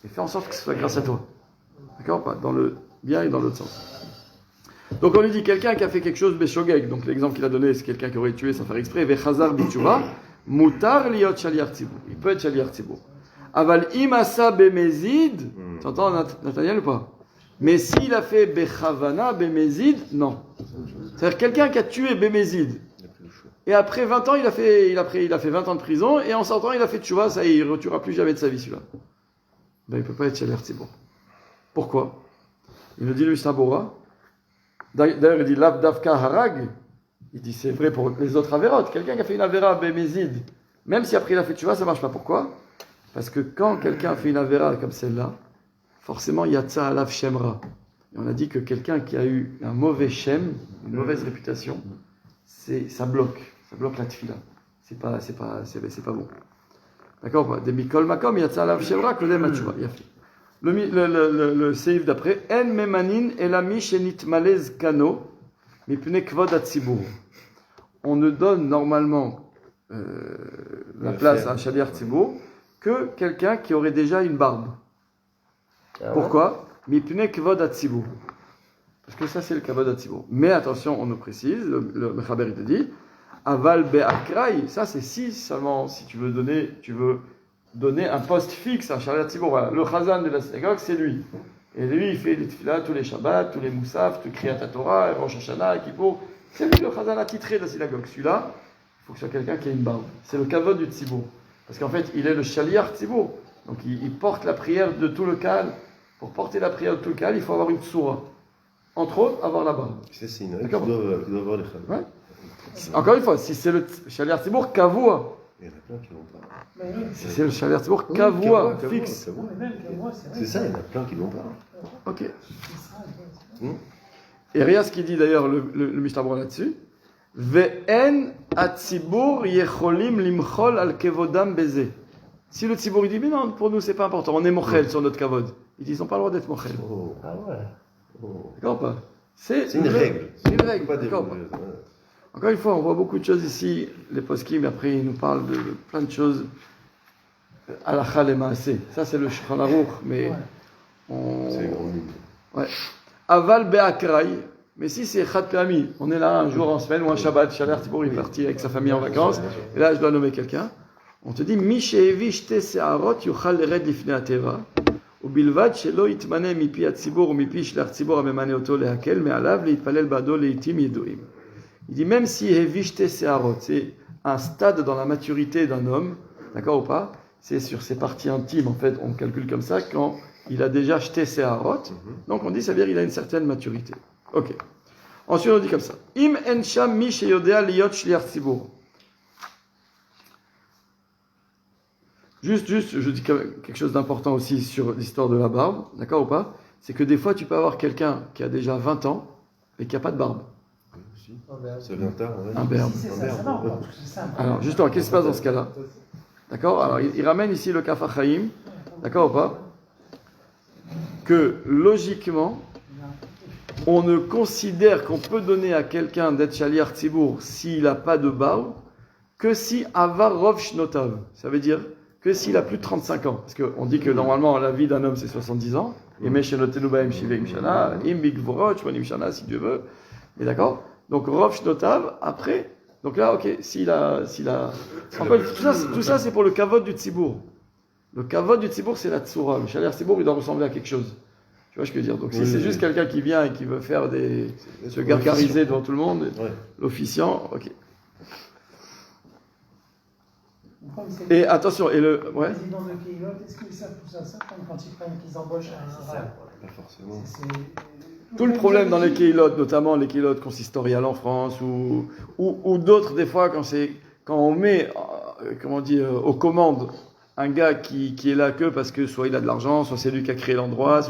Et fais en sorte que ce soit grâce à toi. D'accord? Dans le bien et dans l'autre sens. Donc on lui dit quelqu'un qui a fait quelque chose beshogeg. Donc l'exemple qu'il a donné, c'est quelqu'un qui aurait tué sans faire exprès. Vechazar bitshuva, mutar liot shaliach tzibur. Il peut être shaliach tzibur. Aval imasa bemezid. Tu entends Nathaniel ou pas? Mais s'il a fait bechavana bemezid, non. C'est-à-dire quelqu'un qui a tué bemezid. Et après 20 ans, il a fait 20 ans de prison, et en sortant, il a fait tchouva, ça il ne retuera plus jamais de sa vie, celui-là. Ben, il ne peut pas être shaliach tzibur. Pourquoi? Il nous dit le Mishnah Bora. D'ailleurs, il dit Lav Davka Harag. Il dit c'est vrai pour les autres avérotes. Quelqu'un qui a fait une avéra bémézid, même si après il a fait tchouva, ça ne marche pas. Pourquoi? Parce que quand quelqu'un fait une avéra comme celle-là, forcément, il y a tsa alav shemra. Et on a dit que quelqu'un qui a eu un mauvais shem, une mauvaise réputation, ça bloque la tfila. C'est pas bon. D'accord? Des mikol makom, il y a tsa alav shemra, kodem atchouva. Il a fait. Le seif d'après, En memanin elami shenit malez kano mipne kvod atzibur. On ne donne normalement la place à un shaliach tzibur que quelqu'un qui aurait déjà une barbe. Pourquoi? Mipne kvod atzibur. Parce que ça c'est le kvod atzibur. Mais attention, on nous précise, le Mechaber il te dit, aval be'akrai, ça c'est si seulement si tu veux donner un poste fixe à Shaliach Tzibur. Voilà. Le Chazan de la synagogue, c'est lui. Et lui, il fait les tefillah tous les Shabbats, tous les Moussaf, tout Kriyat Torah, Rosh Hashanah, Kippour. C'est lui le Chazan attitré de la synagogue. Celui-là, il faut que ce soit quelqu'un qui a une barbe. C'est le kavod du Tzibur. Parce qu'en fait, il est le Shaliach Tzibur. Donc, il porte la prière de tout le Kal. Pour porter la prière de tout le Kal, il faut avoir une tsoura. Entre autres, avoir la barbe. C'est une règle qui doit avoir les femmes. Ouais. Encore une fois, si c'est le Shaliach Tzibur, kavua. Il y en a plein qui l'ont pas. C'est le shaliach tzibur kavua, fixe. C'est ça, il y en a plein qui l'ont pas. Ok. Et regarde ce qu'il dit d'ailleurs le Mishnah Bora là-dessus. Ve'en atzibur yecholim limchol al kevodam beze. Si le tzibur il dit mais non, pour nous c'est pas important, on est mochel sur notre kavod. Il dit ils n'ont pas le droit d'être mochel. Ah ouais. D'accord ou pas? C'est une règle. C'est une règle. Pas D'accord. Encore une fois, on voit beaucoup de choses ici, les poskim, après ils nous parlent de plein de choses. Halakha le maaseh. Ça c'est le Shulchan Aruch, mais c'est une grande ligne. Ouais. Aval be'akrai. Mais si c'est Chad Péami, on est là un jour en semaine ou un Shabbat, Shaliach Tzibur est parti avec sa famille en vacances, et là je dois nommer quelqu'un. On te dit Mi she'evi shte se'arot yuchal lered lifnei ateva. ובלבד שלא יתמנה מפי הציבור ומפי שליח ציבור הממנה אותו להקל מעליו להתפלל בעדו לעתים ידועים. Il dit même si Hevishte Seharot, c'est un stade dans la maturité d'un homme, d'accord ou pas? C'est sur ses parties intimes, en fait, on calcule comme ça, quand il a déjà jeté Seharot, donc on dit ça veut dire qu'il a une certaine maturité. Ok. Ensuite on dit comme ça. Im ensham mi sheyodea liyot shliach tzibur. Juste, je dis quelque chose d'important aussi sur l'histoire de la barbe, d'accord ou pas? C'est que des fois tu peux avoir quelqu'un qui a déjà 20 ans et qui n'a pas de barbe. Ça vient tard, un berbe. Alors, justement, qu'est-ce qui se passe dans ce cas-là? D'accord? Alors, il ramène ici le Kaf HaChaim, d'accord ou pas? Que, logiquement, on ne considère qu'on peut donner à quelqu'un d'être Shaliach Tzibur s'il n'a pas de barbe que si Avar Rov Shnotav. Ça veut dire que s'il a plus de 35 ans. Parce qu'on dit que normalement, la vie d'un homme, c'est 70 ans. Et Meshenotenu Baem Shiveim Shana, Im Bigvorot, Shmonim Shana, si Dieu veut. Et d'accord? Donc, Rov Shnotav, après. Donc là, ok, s'il a. En fait, tout ça, c'est pour le kavod du Tzibour. Le kavod du Tzibour, c'est la Tsoura. Le Shaliach Tzibour, il doit ressembler à quelque chose. Tu vois ce que je veux dire? Donc, si c'est juste quelqu'un qui vient et qui veut faire se gargariser devant tout le monde, l'officiant, ok. Et attention, et le. Ouais. Les présidents de Keilot, est-ce qu'ils savent tout ça quand ils prennent, qu'ils embauchent un Israël? Pas forcément. Tout le problème dans les Keilot, notamment les Keilot consistoriales en France, ou d'autres, des fois, quand on met, comment on dit, aux commandes, un gars qui est là que parce que soit il a de l'argent, soit c'est lui qui a créé l'endroit,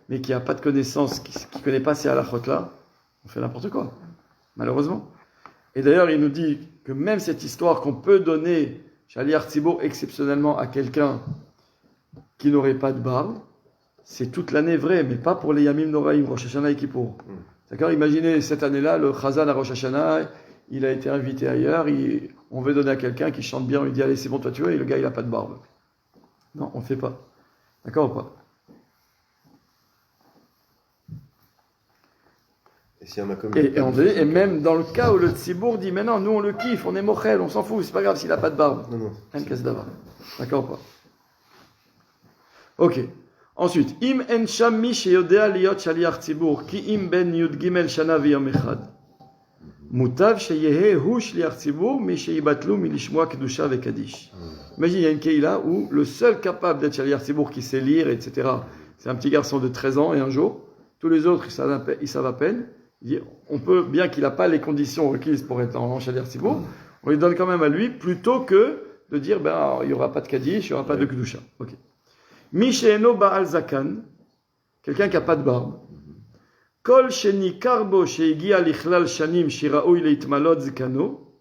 mais qui n'a pas de connaissances, qui ne connaît pas ces halakhot-là, on fait n'importe quoi, malheureusement. Et d'ailleurs, il nous dit que même cette histoire qu'on peut donner Shaliach Tzibur exceptionnellement à quelqu'un qui n'aurait pas de barbe, c'est toute l'année vrai, mais pas pour les Yamim Noraïm, Rosh Hashanah et Kippour. D'accord? Imaginez cette année-là, le Chazan à Rosh Hashanah, il a été invité ailleurs, on veut donner à quelqu'un qui chante bien, on lui dit allez c'est bon toi tu vois, et le gars il n'a pas de barbe. Non, on ne fait pas. D'accord ou pas? Et s'il y en a comme et même dans le cas où le tzibour dit, mais non, nous on le kiffe, on est mochel, on s'en fout, c'est pas grave s'il n'a pas de barbe. Non, non. Rien casse d'avoir. D'accord ou pas? Ok. Ensuite, im en sham mi sheyodea liot shaliach tzibur, ki im ben yud gimel shana v'yom echad. Mutav sheyehe hu shliach tzibur, mi sheyibatlu mi lishmoa kedusha vekadish. Imagine, il y a une keïla où le seul capable d'être shaliach tzibur qui sait lire, etc., c'est un petit garçon de 13 ans et un jour. Tous les autres, ils savent à peine. Il dit, on peut, bien qu'il n'a pas les conditions requises pour être en shaliach tzibur, on lui donne quand même à lui plutôt que de dire, ben, il n'y aura pas de kadish, il n'y aura pas de kedusha. Ok. Misheno Baal Zakan, quelqu'un qui n'a pas de barbe. Kol sheni karbo sheigia lichlal shanim shiraoui leitmalot zkano,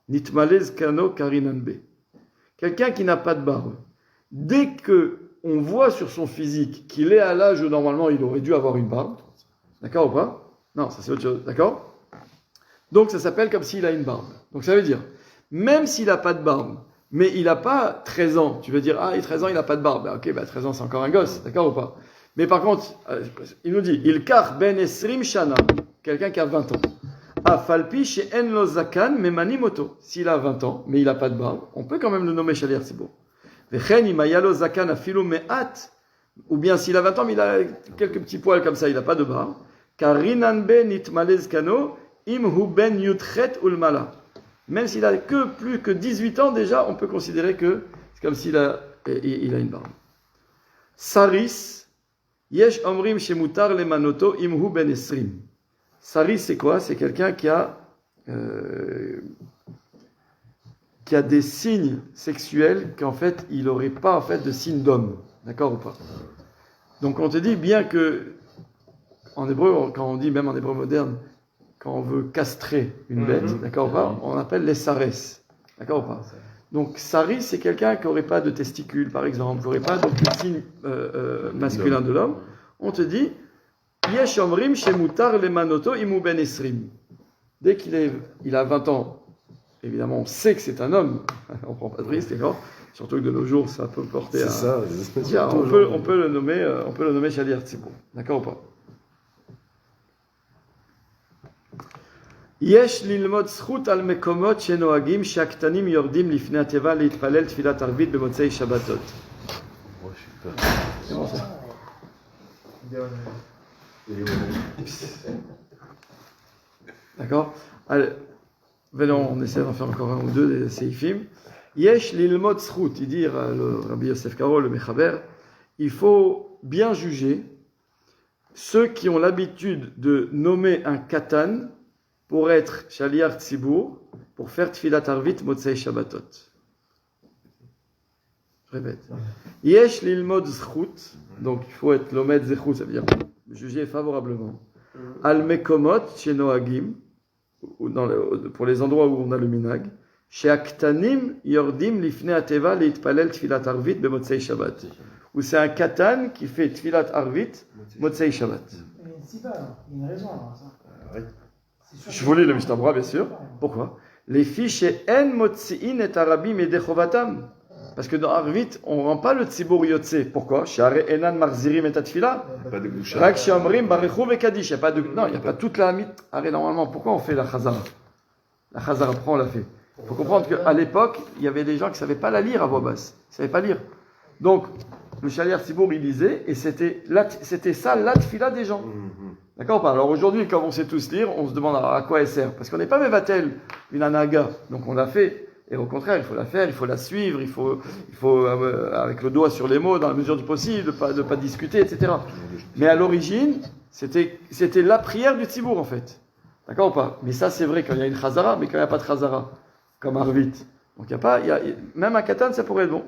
nitmale zkano karinanbe. Quelqu'un qui n'a pas de barbe. Dès que on voit sur son physique qu'il est à l'âge où normalement il aurait dû avoir une barbe, d'accord ou pas? Non, ça c'est autre chose, d'accord? Donc ça s'appelle comme s'il a une barbe. Donc ça veut dire, même s'il n'a pas de barbe, mais il n'a pas 13 ans. Tu veux dire, ah, il a 13 ans, il n'a pas de barbe. Ben, ok, 13 ans, c'est encore un gosse, d'accord ou pas? Mais par contre, il nous dit, il kar ben esrim shana, quelqu'un qui a 20 ans. Afalpi chez en lo zakan memani moto. S'il a 20 ans, mais il n'a pas de barbe, on peut quand même le nommer shaliach tzibur. Vechen imaya lo zakan afilu me'at, ou bien s'il a 20 ans, mais il a quelques petits poils comme ça, il n'a pas de barbe. Karinan ben nitmale zkano, im hu ben yutchet ulmala. Même s'il a que plus que 18 ans, déjà, on peut considérer que c'est comme s'il a une barbe. Saris, yesh omrim shemutar lemanoto imhu ben esrim. Saris, c'est quoi? C'est quelqu'un qui a des signes sexuels qu'en fait, il n'aurait pas en fait de signes d'homme. D'accord ou pas? Donc on te dit bien que, en hébreu, quand on dit même en hébreu moderne, quand on veut castrer une bête, d'accord ou pas, on appelle les sares, d'accord ou pas? Donc saris, c'est quelqu'un qui n'aurait pas de testicules, par exemple, qui n'aurait pas d'aucun signe masculin de l'homme. On te dit, yesh omrim shemutar lemanoto imu ben esrim. Dès qu'il a 20 ans, évidemment, on sait que c'est un homme, on ne prend pas de risque, d'accord? Surtout que de nos jours, ça peut porter à... C'est ça, les espèces Tiens, on peut le nommer shaliach tzibur, d'accord ou pas? יש ללמוד זכות על מקומות שנוהגים שהקטנים יורדים לפני התיבה להתפלל תפילת ערבית במוצאי שבתות. D'accord? Allez, venons, on essaie d'en faire encore un ou deux des séifim. Yesh lilmod zchut, il dit le Rabbi Yosef Karo, le Mechaber, il faut bien juger ceux qui ont l'habitude de nommer un katan pour être shaliach tzibur, pour faire tfilat arvit motzei shabbatot. Je répète. Yesh lilmod zchut, donc il faut être lomed zechut, ça veut dire juger favorablement. Al mekomot shenoagim, pour les endroits où on a le minag, sheaktanim yordim lifnei ateva leitpalel tfilat arvit bemotzei shabbat. Où c'est un katan qui fait tfilat arvit motzei shabbat. Mais c'est pas, il y a une raison alors ça. Je vous lis le Mishnah Brura, bien sûr. Pourquoi? Les fiches en motziin et arabim et dechovatam. Parce que dans Arvit, on ne rend pas le tzibur yotze. Pourquoi? Share enan marzirim et atfila. Pas de gloucha. Rak shamrim barechu vekadish. Non, il n'y a pas toute la hamit. Arrête, normalement, pourquoi on fait la chazara? La chazara, pourquoi on l'a fait? Il faut comprendre qu'à l'époque, il y avait des gens qui ne savaient pas la lire à voix basse. Ils ne savaient pas lire. Donc, le shaliach tzibur, il lisait, et c'était ça l'atfila des gens. D'accord ou pas? Alors aujourd'hui, comme on sait tous lire, on se demande à quoi elle sert. Parce qu'on n'est pas mévatel, une anaga. Donc on l'a fait. Et au contraire, il faut la faire, il faut la suivre, il faut avec le doigt sur les mots, dans la mesure du possible, de pas discuter, etc. Mais à l'origine, c'était la prière du tzibour, en fait. D'accord ou pas? Mais ça, c'est vrai quand il y a une chazara, mais quand il n'y a pas de chazara, comme Arvit. Donc même un katan, ça pourrait être bon.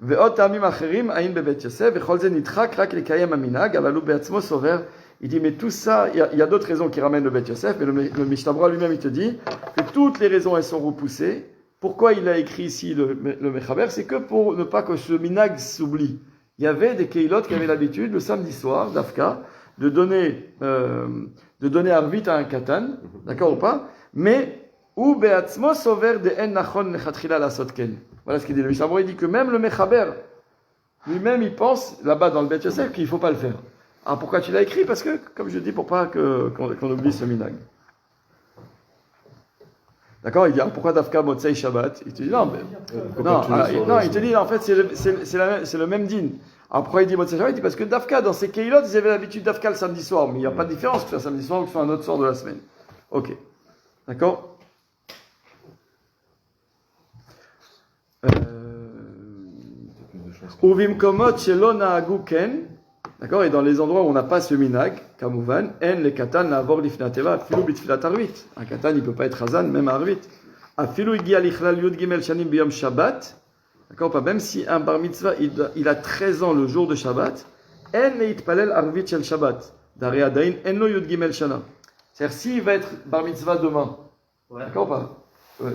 ועוד טעמים אחרים, האם בבית יוסף, וכל זה נדחק רק לקיים המנהג, אבל הוא בעצמו סובר. Il dit, mais tout ça, il y a d'autres raisons qui ramènent le Bet Yosef, mais le Mishnah Brura lui-même, il te dit que toutes les raisons, elles sont repoussées. Pourquoi il a écrit ici le Mechaber? C'est que pour ne pas que ce minag s'oublie. Il y avait des keilot qui avaient l'habitude, le samedi soir, d'Afka, de donner arvit à un katan, d'accord ou pas? Mais, ou be'atzmo sover de en nachon lechatchila la sotken. Voilà ce qu'il dit. Le Mishnah Brura, il dit que même le Mechaber, lui-même, il pense, là-bas dans le Bet Yosef, qu'il ne faut pas le faire. Ah, pourquoi tu l'as écrit? Parce que, comme je dis, pour pas qu'on oublie ce minag. D'accord? Il dit, pourquoi Dafka Motsei Shabbat? Il te dit, non, mais, non, il te dit, en fait, c'est le même din. Alors, pourquoi il dit Motsei Shabbat? Il dit, parce que Dafka, dans ces Keilot, ils avaient l'habitude Dafka le samedi soir, mais il n'y a pas de différence que tu fais un samedi soir ou que tu fais un autre soir de la semaine. Ok. D'accord? Uvim komot shelo naagu ken. D'accord? Et dans les endroits où on n'a pas ce minag, kamouvan, en le katan na'avor lifnei ateva, afilu bitfilat arvit. Un katan, il ne peut pas être hazan, même à arvit. Afilu igia lichlal yud gimel shanim biyom shabbat. D'accord? Pas même si un bar mitzvah, il a 13 ans le jour de Shabbat, en le yitpalel arvit shel Shabbat. Dari adain, en lo yud gimel shana. C'est-à-dire, s'il va être bar mitzvah demain, Ouais. d'accord ou pas?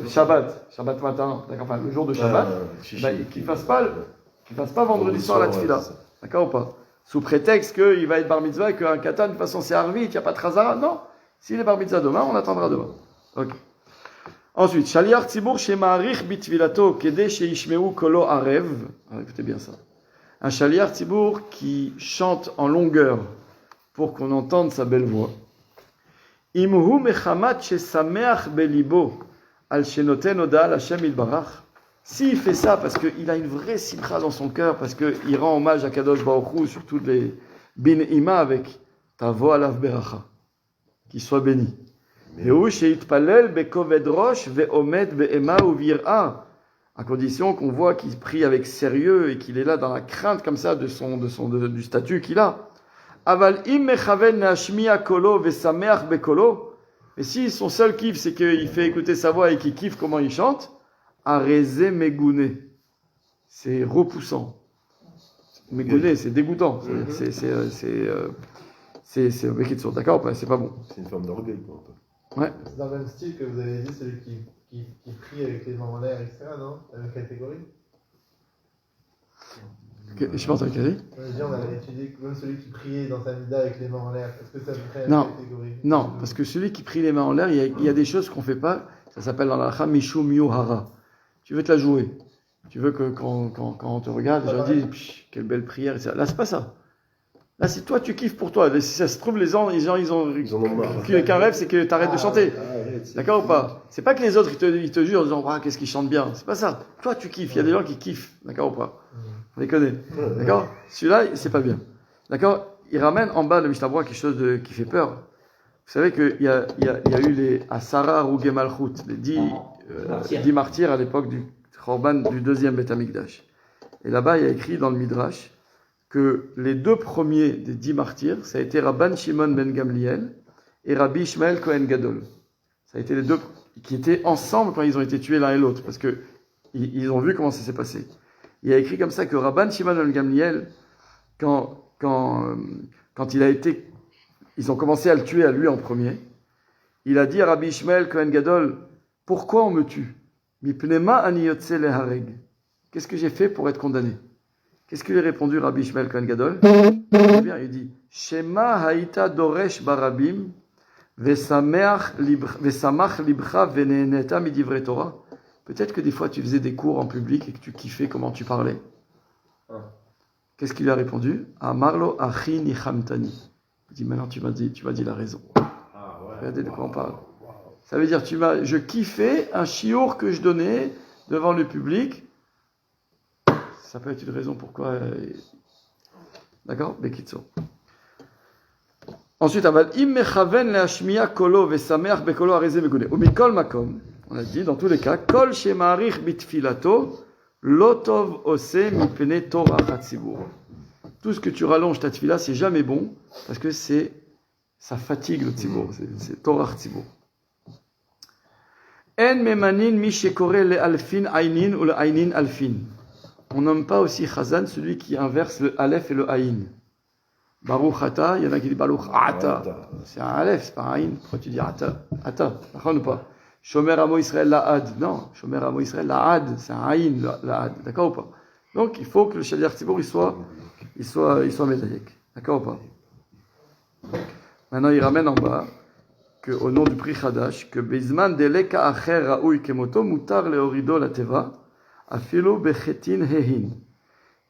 Shabbat matin, d'accord, enfin, le jour de Shabbat, qu'il ne fasse pas vendredi soir la tefila. D'accord ou pas? Sous prétexte qu'il va être bar mitzvah et qu'un katan, de toute façon, c'est arvit, il n'y a pas de chazara. Non. S'il est bar mitzvah demain, on attendra demain. Ok. Ensuite, shaliach tzibur shema'arich bitfilato kede sheishmeu kolo arev. Écoutez bien ça. Un shaliach tzibur qui chante en longueur pour qu'on entende sa belle voix. Imhu mechamat shesameach belibo al shenoten oda al Hashem ilbarach. S'il fait ça parce qu'il a une vraie simcha dans son cœur, parce qu'il rend hommage à Kadosh Baruch Hu sur toutes les bin ima avec ta voix alav beracha, qu'il soit béni. Vehu sheitpalel bekoved rosh veomed be'ema uvir'a, à condition qu'on voit qu'il prie avec sérieux et qu'il est là dans la crainte comme ça du statut qu'il a. Aval im mechaven nashmiya kolo vesameach bekolo. Et si son seul kiff c'est qu'il fait écouter sa voix et qu'il kiffe comment il chante, Arezé Megouné. C'est repoussant. Megouné, c'est dégoûtant. C'est d'accord, c'est pas bon. C'est une forme d'orgueil, quoi. Ouais. C'est dans le même style que vous avez dit, celui qui prie avec les mains en l'air, etc., non? La même catégorie? Je sais pas entendu quelle On avait étudié que même celui qui priait dans sa mida avec les mains en l'air. Est-ce que ça vous fait Non. la catégorie? Non, parce que celui qui prie les mains en l'air, il y a des choses qu'on fait pas. Ça s'appelle dans la halakha Mishum Yuhara. Tu veux te la jouer. Tu veux que quand on te regarde, les gens disent quelle belle prière. Là, c'est pas ça. Là, c'est toi, tu kiffes pour toi. Si ça se trouve, les gens ils ont marre. qu'un rêve, c'est que tu arrêtes de chanter. D'accord ou pas? C'est pas que les autres ils te jurent en disant qu'est-ce qu'ils chantent bien. C'est pas ça. Toi, tu kiffes. Il y a des gens qui kiffent. D'accord ou pas? On les connaît. D'accord? Celui-là, c'est pas bien. D'accord? Il ramène en bas le Mishnah Berurah quelque chose qui fait peur. Vous savez qu'il y a eu les Asara Rugei Malchut, les 10 martyrs à l'époque du Khorban du deuxième Beth Amikdash. Et là-bas, il y a écrit dans le Midrash que les deux premiers des 10 martyrs, ça a été Rabban Shimon ben Gamliel et Rabbi Ishmael Kohen Gadol. Ça a été les deux qui étaient ensemble quand ils ont été tués l'un et l'autre, parce que ils ont vu comment ça s'est passé. Il y a écrit comme ça que Rabban Shimon ben Gamliel, quand il a été, ils ont commencé à le tuer à lui en premier, il a dit à Rabbi Ishmael Kohen Gadol, pourquoi on me tue? Mipnema ani yotze lehareg. Qu'est-ce que j'ai fait pour être condamné? Qu'est-ce qu'il a répondu Rabbi Ishmael Kohen Gadol? Il dit Shema haïta doresh barabim vesamach libcha veneneta midivre Torah. Peut-être que des fois tu faisais des cours en public et que tu kiffais comment tu parlais. Qu'est-ce qu'il a répondu? Amarlo achi nichamtani. Il dit maintenant tu m'as dit la raison. Regardez de quoi on parle. Ça veut dire je kiffais un chiour que je donnais devant le public. Ça peut être une raison pourquoi. D'accord? Bekitso. Ensuite, aval im mechaven leashmiya kolo vesameach bekolo areze megune. Umikol makom. On a dit dans tous les cas, kol shemarich bitfilato lo tov ose mipene torah hatzibur. Tout ce que tu rallonges ta tefila, c'est jamais bon parce que ça fatigue le tzibur. C'est torah tzibur. En memanin mi shekore le alfin aynin ou le aynin alfin. On nomme pas aussi chazan celui qui inverse le aleph et le aïn. Baruch ata, il y en a qui disent baruch ata. C'est un aleph, c'est pas un aïn. Pourquoi tu dis ata? Ata, d'accord ou pas? Shomer amo Israël la'ad. Non, Shomer amo Israël la'ad, c'est un aïn la'ad. D'accord ou pas? Donc il faut que le shaliach tzibur il soit médaillek. D'accord ou pas? Maintenant il ramène en bas que au nom du prix Chadash que bezman deleka acher raoui kemoto mutar leorido la teva. Afilo bechetin hehin.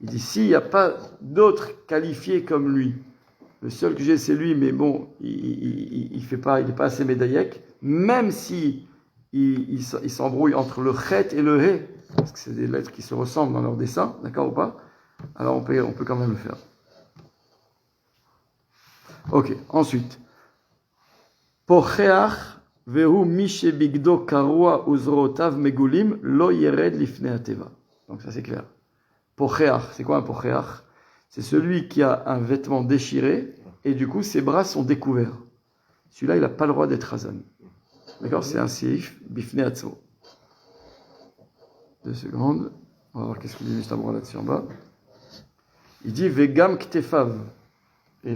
Il dit s'il n'y a pas d'autres qualifiés comme lui, le seul que j'ai c'est lui, mais bon, il n'est pas assez médaillek, même si il s'embrouille entre le chet et le he, parce que c'est des lettres qui se ressemblent dans leur dessin, d'accord ou pas? Alors on peut quand même le faire. Ok, ensuite. Pocheach vehu mishe bigdo karua uzrotav megulim lo yered lifnei ateva. Donc ça c'est clair. Pocheach, c'est quoi un pocheach? C'est celui qui a un vêtement déchiré et du coup ses bras sont découverts. Celui-là il n'a pas le droit d'être hazan. D'accord? C'est un seif bifnei atzmo. 2 secondes. On va voir qu'est-ce qu'il dit juste avant là-dessus en bas. Il dit vegam ktefav. Et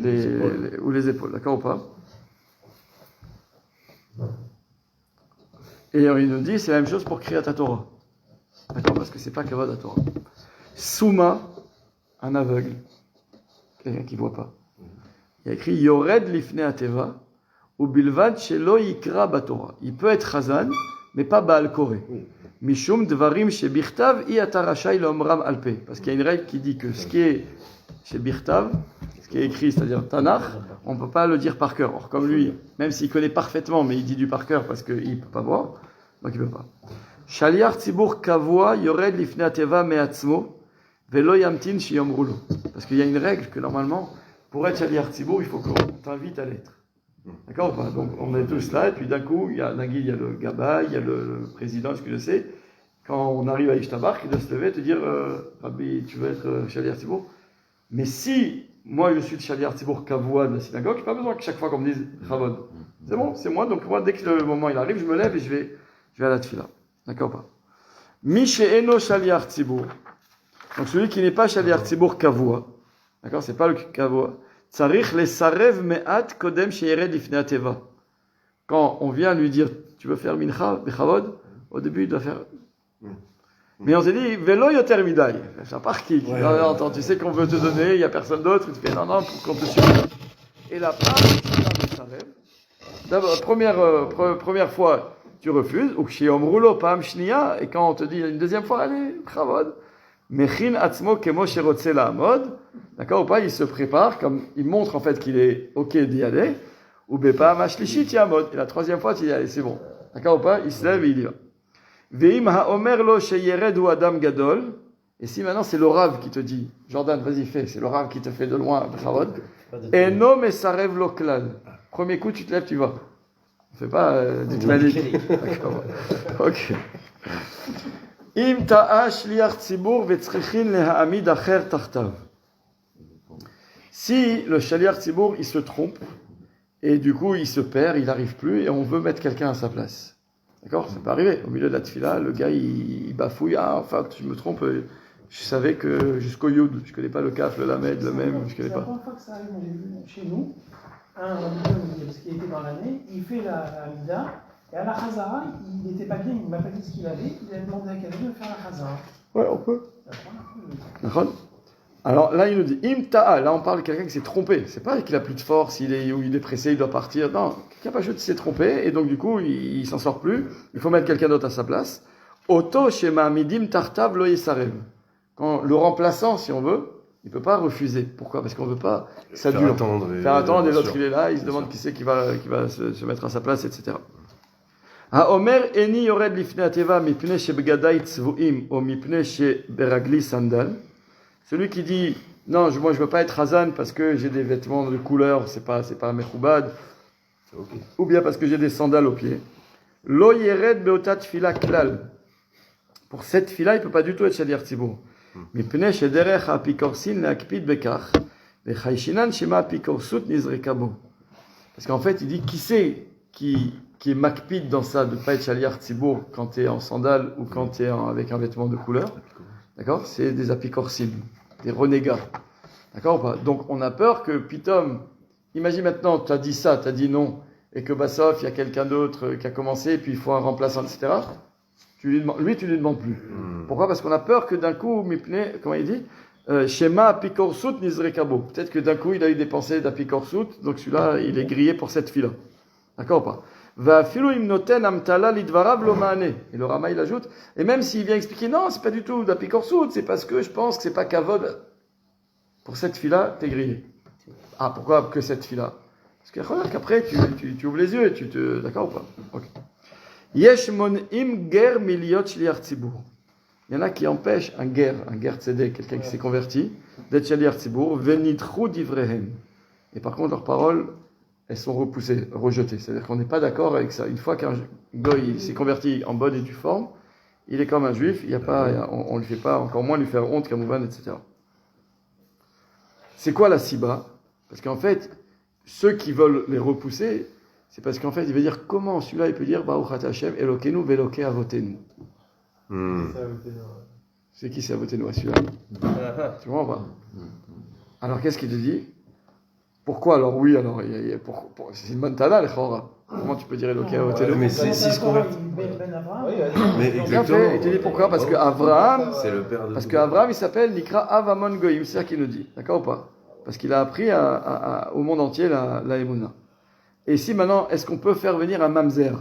ou les épaules, d'accord ou pas? Et il nous dit c'est la même chose pour Kriyat Torah. D'accord? Parce que c'est pas Kavod Torah. Souma, un aveugle, quelqu'un qui ne voit pas. Il y a écrit Yored lifnei ateva ou bilvad shelo yikra batorah. Il peut être Hazan, mais pas Baal Koré. Mishum dvarim shebichtav i atarashai lomram alpe. Parce qu'il y a une règle qui dit que ce qui est chez Birtav, ce qui est écrit, c'est-à-dire Tanakh, on ne peut pas le dire par cœur. Or, comme lui, même s'il connaît parfaitement, mais il dit du par cœur parce qu'il ne peut pas voir, donc il ne peut pas. Shaliach tzibur kavua yored lifnei ateva me'atzmo velo yamtin shiyomru lo. Parce qu'il y a une règle que normalement, pour être Shaliach tzibur, il faut qu'on t'invite à l'être. D'accord ou pas? Donc on est tous là, et puis d'un coup, il y a le Gabay, il y a le président, ce que je sais. Quand on arrive à Ishtabar, il doit se lever et te dire Rabbi, tu veux être Shaliach tzibur? Mais si moi je suis le Shaliach tzibur kavua de la synagogue, je n'ai pas besoin que chaque fois qu'on me dise Chavod. C'est bon, c'est moi, donc moi, dès que le moment il arrive, je me lève et je vais à la tfila. D'accord ou pas? Mi she'eno Shaliach tzibur. Donc celui qui n'est pas Shaliach tzibur kavua, d'accord, c'est pas le kavua. Tzarich lesarev me'at kodem sheyered lifnei ateva. Quand on vient lui dire, tu veux faire mincha bechavod, au début il doit faire. Mais on s'est dit, velo yoter midai. C'est un parking. Ouais, non, attends, tu sais qu'on veut te donner, il n'y a personne d'autre. Tu fais, non, pour qu'on te suive. Et la part, d'abord, première fois, tu refuses. Ou kshiom roulo pam shnia. Et quand on te dit une deuxième fois, allez, chavod. Mechin atzmo kemo sherotze la'amod. D'accord ou pas? Il se prépare, comme il montre en fait qu'il est OK d'y aller. Ou bepam ashlishit yamod. Et la troisième fois, tu dis, allez, c'est bon. D'accord ou pas? Il se lève et il y va. Veim ha'omer lo sheyered hu adam gadol. Et si maintenant c'est le Rav qui te dit, Jordan, vas-y, fais, c'est le Rav qui te fait de loin, Bchavod. Eno mesarev lo klal. Premier coup, tu te lèves, tu vas. On fait pas du tmalik. D'accord. Ok. Im ta'a shliach tzibur vetzrichin leha'amid acher tartav. Si le shliach tzibur, il se trompe, et du coup, il se perd, il n'arrive plus, et on veut mettre quelqu'un à sa place. D'accord? Ça peut arriver. Au milieu de la tfila, le gars, il bafouille. Ah, enfin, je me trompe. Je savais que jusqu'au Yud, je ne connais pas le Kaf, le Lamed, le Mem, je ne connais pas. C'est la première fois que ça arrive, moi j'ai vu chez nous, un Rabbi, parce qu'il était dans l'année, il fait la Mida, et à la Chazara, il n'était pas bien, il ne m'a pas dit ce qu'il avait, il a demandé à quelqu'un de faire la Chazara. Ouais, on peut. C'est la première fois. D'accord? Alors là, il nous dit Im ta'a. Là, on parle de quelqu'un qui s'est trompé. C'est pas qu'il a plus de force, il est pressé, il doit partir. Non, quelqu'un pas juste s'est trompé, et donc du coup, il s'en sort plus. Il faut mettre quelqu'un d'autre à sa place. Oto shema midim tartav lo yesarev. Quand le remplaçant, si on veut, il peut pas refuser. Pourquoi? Parce qu'on veut pas que ça dure. Faire attendre, et l'autre il est là, il se demande qui c'est qui va se mettre à sa place, etc. Haomer eni yored lifnei ateva mipnei shebegadai tzvuim o mipnei sheberagli sandal. Celui qui dit non, moi je veux pas être Hazan parce que j'ai des vêtements de couleur, c'est pas un mechoubad, okay. Ou bien parce que j'ai des sandales aux pieds. Lo yered beotat tfila klal. Pour cette fila, il peut pas du tout être shaliach tzibur. Mipnei shederech hapikorsin leakpid bekach vechayshinan shema apikorsut nizreka bo. Parce qu'en fait, il dit qui c'est qui est makpid dans ça de pas être shaliach tzibur quand tu es en sandales ou quand tu es avec un vêtement de couleur. D'accord? C'est des apikorsim, des renégats. D'accord ou pas? Donc on a peur que Pitom, imagine maintenant, tu as dit ça, tu as dit non, et que Bassof, il y a quelqu'un d'autre qui a commencé, et puis il faut un remplaçant, etc. Tu lui demandes plus. Pourquoi? Parce qu'on a peur que d'un coup, Mipne, comment il dit? Shema apikorsut nizrekabo. Peut-être que d'un coup, il a eu des pensées d'apikorsut, donc celui-là, il est grillé pour cette fille-là. D'accord ou pas? Va filu imnoten amtala lidvarav lo maane. Et le Rama il ajoute, et même s'il vient expliquer, non, c'est pas du tout d'apikorsut, c'est parce que je pense que c'est pas kavod. Pour cette fille-là, t'es grillé. Ah, pourquoi que cette fille-là? Parce que regarde qu'après, tu ouvres les yeux et tu te... D'accord ou pas? Ok. Yesh mon'im ger miliot shliach tzibur. Il y en a qui empêchent un ger tzedek, quelqu'un qui s'est converti, d'être shliach tzibur, venitru divrehem. Et par contre, leurs paroles, elles sont repoussées, rejetées. C'est-à-dire qu'on n'est pas d'accord avec ça. Une fois qu'un goy s'est converti en bonne et due forme, il est comme un juif, il y a pas, on ne lui fait pas, encore moins lui faire honte, kamouvan, etc. C'est quoi la siba? Parce qu'en fait, ceux qui veulent les repousser, c'est parce qu'en fait, il veut dire comment celui-là, il peut dire Baruch Ata Hashem, Elokenu veloke avotenu. Ça, vous tenez, C'est qui c'est avotenu, celui-là? Tu vois ou pas? Alors, qu'est-ce qu'il te dit? Pourquoi alors? Oui, alors, c'est une montana, les chora. Comment tu peux dire Eloke avotenu? Mais s'il se convertit. Ben Abraham. Mais Bien exactement. fait, il te dit pourquoi? Parce que Abraham, C'est le père de parce tout. qu'Abraham, il s'appelle Nikra Avamon Goyim, c'est ça qu'il nous dit, d'accord ou pas? Parce qu'il a appris au monde entier la Emouna. Et ici maintenant, est-ce qu'on peut faire venir un mamzer?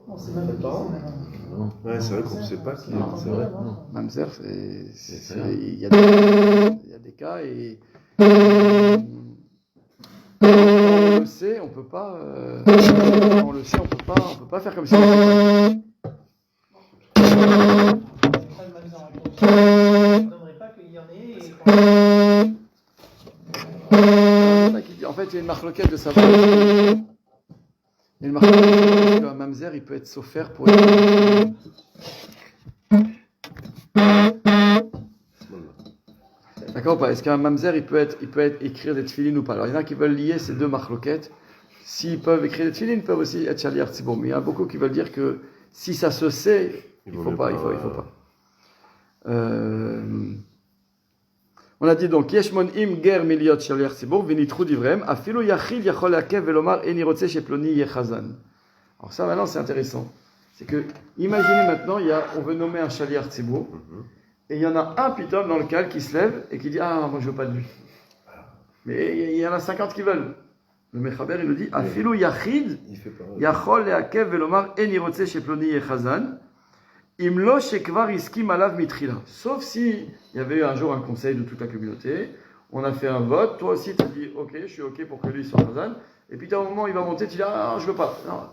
On sait même pas qui c'est. Ouais, c'est vrai qu'on ne sait pas qui. Non, C'est vrai. Mamzer, il y a des cas et on le sait, on peut pas. On le sait, on peut pas faire comme ça. C'est pas le même genre. Je ne donnerais pas qu'il y en ait. Et En fait, il y a une marloquette de savoir. Il y a une marloquette qu'un mamzer, il peut être offert pour. D'accord ou pas? Est-ce qu'un mamzer, il peut écrire des tefilines ou pas? Alors, il y en a qui veulent lier ces deux marloquettes. S'ils peuvent écrire des tefilines, ils peuvent aussi être shaliach tzibur. Mais il y en a beaucoup qui veulent dire que si ça se sait, il faut pas. On a dit donc, Yeshmon im ger miliot shaliach tzibur, venitru divrem, afilu yachid yachol lakev velomar eni rotze sheploni yechazan. Alors ça, maintenant, c'est intéressant. C'est que, imaginez maintenant, on veut nommer un shaliach tzibur, et il y en a un pitom dans le cal qui se lève et qui dit ah, moi je veux pas de lui. Mais il y en a 50 qui veulent. Le Mechaber il nous dit Afilu yachid yachol leakev velomar eni rotze sheploni yechazan imlo shekvar iskim alav mitrila. Sauf si il y avait eu un jour un conseil de toute la communauté, on a fait un vote, toi aussi tu as dit ok, je suis ok pour que lui soit chazan, et puis à un moment il va monter, tu dis ah je veux pas. Non.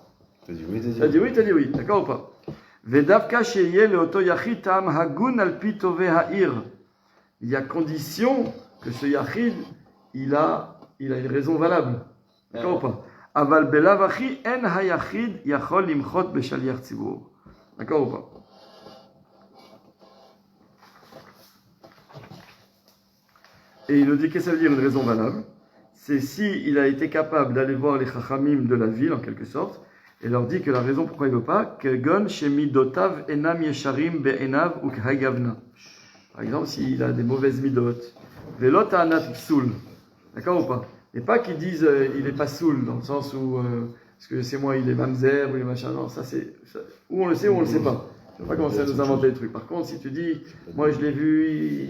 T'as dit oui, T'as dit oui, d'accord ou pas? Vedavka sheyeh leoto yachid tam hagun al pi tove ha'ir. Il y a condition que ce yachid, il a une raison valable. D'accord ou pas? Aval belav achi en hayachid yachol limchot beshaliach tzibur. D'accord ou pas? Et il nous dit qu'est-ce que ça veut dire une raison valable? C'est si il a été capable d'aller voir les chachamim de la ville en quelque sorte et leur dit que la raison pourquoi il ne veut pas, que gon shemidotav enam yesharim be'enav ou khayavna. Par exemple, s'il a des mauvaises midot, velot anat psoul. D'accord ou pas? Et pas qu'ils disent il est pas soul dans le sens où parce que c'est moi il est mamzer ou il est machin. Non, ça c'est ou on le sait ou on le sait pas. Je ne vais pas commencer à nous inventer des trucs. Par contre, si tu dis moi je l'ai vu,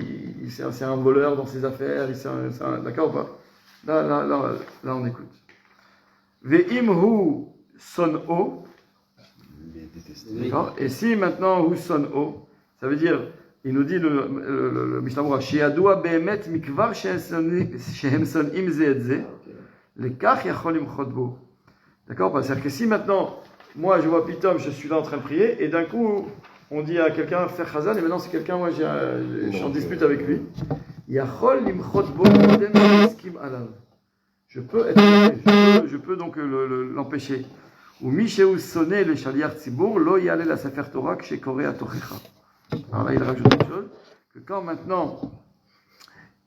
c'est un voleur dans ses affaires, d'accord ou pas? Là, on écoute. Ve'imhu son o. D'accord. Et si maintenant hu son o, ça veut dire, il nous dit le Mishnah Berurah, she'adua be'emet mikvar shehem son'im ze et ze, lekach yachol limchot bo. D'accord. C'est-à-dire que si maintenant, moi je vois Pitom, je suis là en train de prier, et d'un coup on dit à quelqu'un faire chazan, et maintenant c'est quelqu'un, moi je suis en dispute avec lui. Yachol limchot bo kodem yiskim alav. Je peux donc l'empêcher. Ou Misheu sonné le shaliach tzibur, lo yale la sefer Torah que chez Koré à Tochecha. Alors là, il rajoute une chose, que quand maintenant,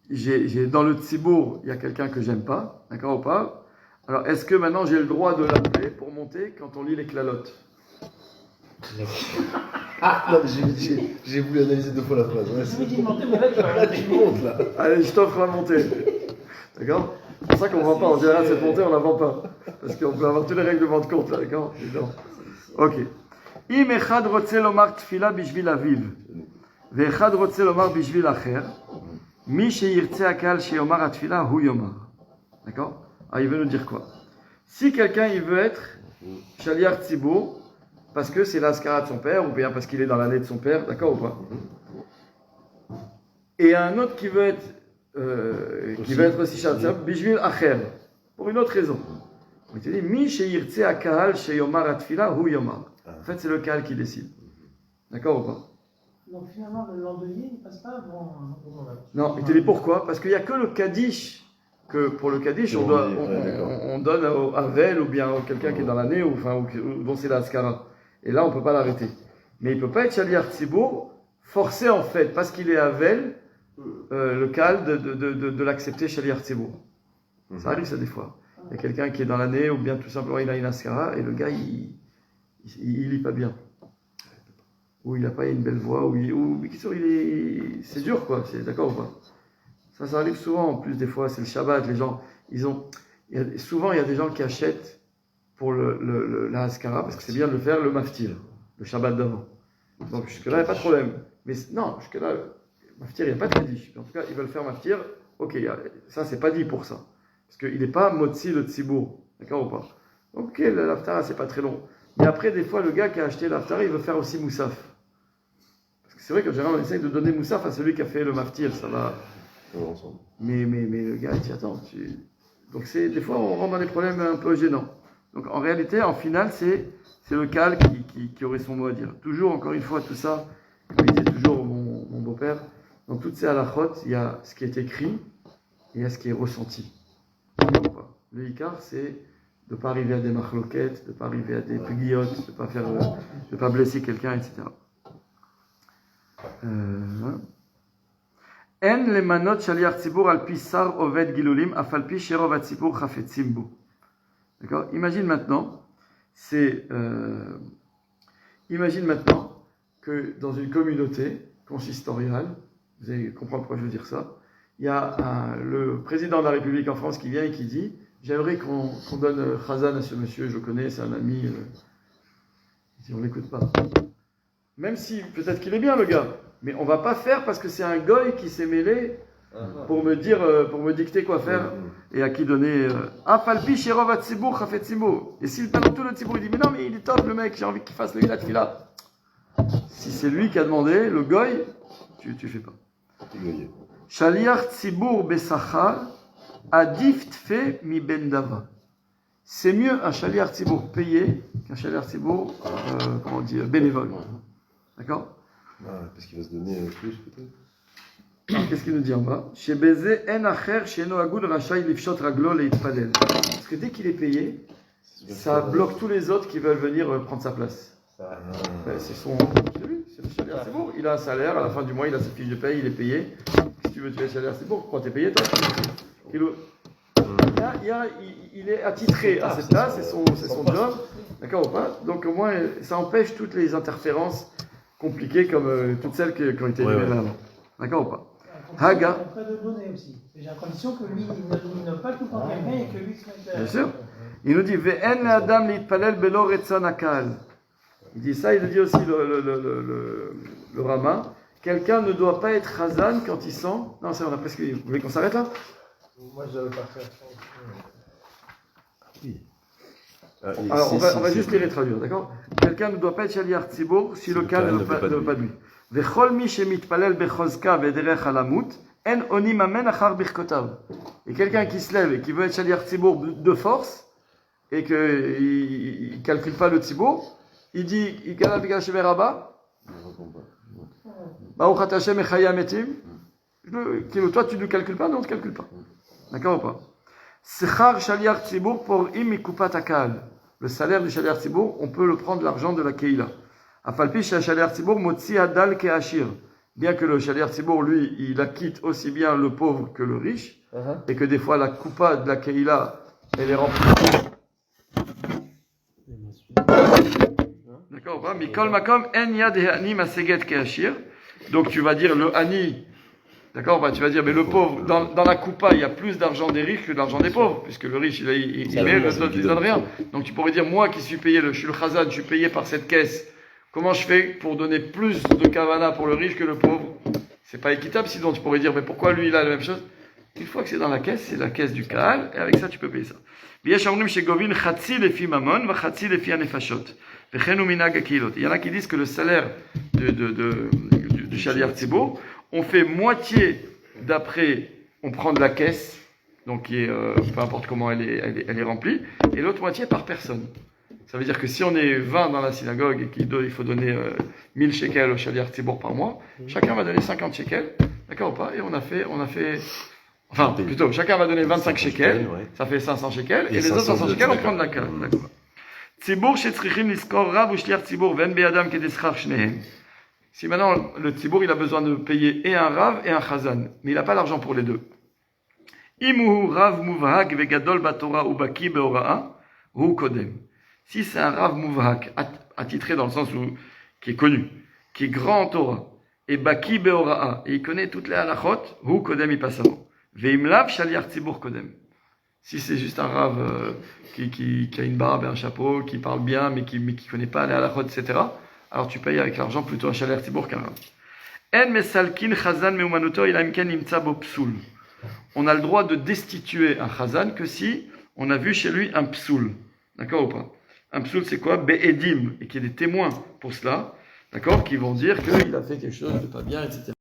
j'ai dans le tzibur, il y a quelqu'un que j'aime pas, d'accord ou pas? Alors, est-ce que maintenant j'ai le droit de l'appeler pour monter quand on lit les clalotes? Non, j'ai voulu analyser deux fois la phrase. Ouais, Je me dis monter, mais là tu vas là, tu montes là. Allez, je t'offre à monter. D'accord? C'est pour ça qu'on ne vend pas. En général, cette montée, on ne la vend pas. Parce qu'on peut avoir toutes les règlements de compte là, d'accord? Ok. Im echad rotze lomar tfila bishvil aviv, ve'echad rotze lomar bishvil acher, mi sheyirtze akal sheyomar atfila hu yomar. D'accord? Ah, il veut nous dire quoi? Si quelqu'un il veut être shaliach tzibur parce que c'est l'ascara de son père, ou bien parce qu'il est dans l'année de son père, d'accord ou pas? Et un autre qui veut être qui va être aussi Shaliach, Bishvil Acher, pour une autre raison. Il te dit, Mi sheyirtse akahal sheyomar atfila hu yomar. En fait, c'est le Kahal qui décide. D'accord ou pas? Donc finalement, le lendemain, il ne passe pas avant. Non, il te dit pourquoi? Parce qu'il n'y a que le Kaddish, que pour le Kaddish, on donne au Havel ou bien à quelqu'un qui est dans l'année, ou dont c'est la Haskara. Et là, on ne peut pas l'arrêter. Mais il ne peut pas être Shaliach Tzibour, forcé en fait, parce qu'il est Havel, le Kahal de l'accepter Shaliach Tzibour. Ça arrive ça des fois. Il y a quelqu'un qui est dans l'année, ou bien tout simplement il a une Haskara, et le gars, il lit pas bien. Ou il n'a pas une belle voix, c'est dur quoi, c'est d'accord ou pas? Ça arrive souvent en plus des fois, c'est le Shabbat, les gens, souvent il y a des gens qui achètent pour la Haskara, parce que c'est bien de le faire le maftir, le Shabbat d'avant. Donc jusque-là, il n'y a pas de problème. Mais non, jusque-là, maftir, il n'y a pas de Kaddish. En tout cas, ils veulent faire maftir, ok, ça c'est pas dit pour ça. Parce qu'il n'est pas motzi le tzibour, d'accord ou pas? Donc ok, l'Haftara c'est pas très long. Mais après, des fois, le gars qui a acheté l'Haftara, il veut faire aussi Moussaf. Parce que c'est vrai que généralement, on essaye de donner Moussaf à celui qui a fait le maftir, ça va. Mais le gars, il dit attends. Donc des fois, on rentre dans des problèmes un peu gênants. Donc en réalité, en finale, c'est le Kahal qui aurait son mot à dire. Toujours, encore une fois, tout ça, comme il disait toujours mon beau-père, dans toutes ces halachot, il y a ce qui est écrit et il y a ce qui est ressenti. Le Ikar, c'est de ne pas arriver à des machloquettes, de ne pas arriver à des pugiotes, de ne pas blesser quelqu'un, etc. En le manot shaliach tzibur al pi sar oved gilulim afal pi sherov hatzibur chafetzim bu. D'accord? Imagine maintenant que dans une communauté consistoriale, vous allez comprendre pourquoi je veux dire ça, il y a le président de la République en France qui vient et qui dit j'aimerais qu'on donne Khazan à ce monsieur, je le connais, c'est un ami. Il dit on l'écoute pas. Même si peut-être qu'il est bien le gars, mais on va pas faire parce que c'est un goy qui s'est mêlé pour me dicter quoi faire et à qui donner. Afalpi sherov hatzibur chafetzimo. Et s'il parle tout le tzibour, il dit mais non mais il est top le mec, j'ai envie qu'il fasse le hilat fila. Si c'est lui qui a demandé, le goy, tu fais pas. Shaliach tzibur besachar adif tfe mi ben dava. C'est mieux un shaliach tzibur payé qu'un shaliach tzibur, bénévole. D'accord? Parce qu'il va se donner plus peut-être. Alors, qu'est-ce qu'il nous dit en bas? Shebeze en acher sheno agud rachai lifshot raglo leitpadel. Parce que dès qu'il est payé, ça bloque tous les autres qui veulent venir prendre sa place. C'est lui, c'est le shaliach tzibur. Il a un salaire, à la fin du mois, il a sa fiche de paye, il est payé. Si tu veux, tu es shaliach tzibur. Pourquoi t'es payé toi? Il est attitré à cette place, c'est son job, d'accord ou pas? Donc au moins, ça empêche toutes les interférences compliquées comme toutes celles qui ont été énumérées avant. D'accord ou pas? Haga. En cas de donner aussi. C'est à condition que lui, il ne pas tout le temps quelqu'un et que lui se mette. Bien sûr. Il nous dit Ve'en adam litpalel belo retzon akal. Il dit ça, il le dit aussi le Rama. Quelqu'un ne doit pas être Khazan quand il sent. Non, c'est on a presque. Vous voulez qu'on s'arrête là? Moi, je devais partir. Oui. Alors, on va juste les traduire, d'accord? Quelqu'un ne doit pas être shaliach tzibur si le Kahal ne veut pas de lui. Vechol mi shemitpalel bechozka vederech halamut en onim amen achar birkotav. Et quelqu'un qui se lève et qui veut être shaliach tzibur de force et qu'il ne calcule pas le tzibur, il dit il galal b'gal shever rabba. Baruch ata Hashem echaya metim. Toi, tu ne calcules pas? Non, on ne te calcule pas. D'accord ou pas? Sechar shaliach tzibur pour imikupat akal. Le salaire du shaliach tzibur, on peut le prendre l'argent de la keila. Afalpi shaliach tzibur motzi adal keashir. Bien que le shaliach tzibur, lui, il acquitte aussi bien le pauvre que le riche, et que des fois la coupa de la keila, elle est remplie. D'accord ou pas? Mikol makom en yad hani maseget keashir. Donc tu vas dire le hani. D'accord, tu vas dire, mais le pauvre, dans la coupa, il y a plus d'argent des riches que d'argent des pauvres, puisque le riche, il met, le autre, il donne rien. Donc tu pourrais dire, moi qui suis payé, je suis le chazan, je suis payé par cette caisse, comment je fais pour donner plus de kavana pour le riche que le pauvre? C'est pas équitable, sinon tu pourrais dire, mais pourquoi lui, il a la même chose? Une fois que c'est dans la caisse, c'est la caisse du Kahal, et avec ça, tu peux payer ça. Il y en a qui disent que le salaire du shaliach tzibur, on fait moitié d'après on prend de la caisse, donc qui est, peu importe comment elle est remplie, et l'autre moitié par personne. Ça veut dire que si on est 20 dans la synagogue et qu'il faut donner 1000 shekels au Shaliach Tzibour par mois, chacun va donner 50 shekels, d'accord ou pas? Et on a fait, enfin plutôt, chacun va donner 25 shekels, ouais. ça fait 500 shekels, et les 500 autres 500 shekels, on d'accord. prend de la caisse. D'accord. Tzibour shetzrichim liskor rav ou shliach tzibour ven be'adam kedeschar shnehem. Si maintenant le tzibour il a besoin de payer et un rav et un chazan, mais il n'a pas l'argent pour les deux. Imuhu rav muvhak vegadol batora ou baki beora'a hu kodem. Si c'est un rav muvhak, attitré dans le sens où qui est connu, qui est grand en Torah, et baki beora'a, et il connaît toutes les halachot, hu kodem il passe avant. Veimlav shaliach tzibour kodem. Si c'est juste un rav qui a une barbe et un chapeau, qui parle bien, mais qui connaît pas les halachot, etc., alors tu payes avec l'argent plutôt un shaliach tzibour qu'un rav. En mesalkin chazan meumanuto ilamken imtsa bo psoul. On a le droit de destituer un chazan que si on a vu chez lui un psoul. D'accord ou pas? Un psoul, c'est quoi? Be'edim, et qu'il y a des témoins pour cela, d'accord, qui vont dire qu'il a fait quelque chose de pas bien, etc.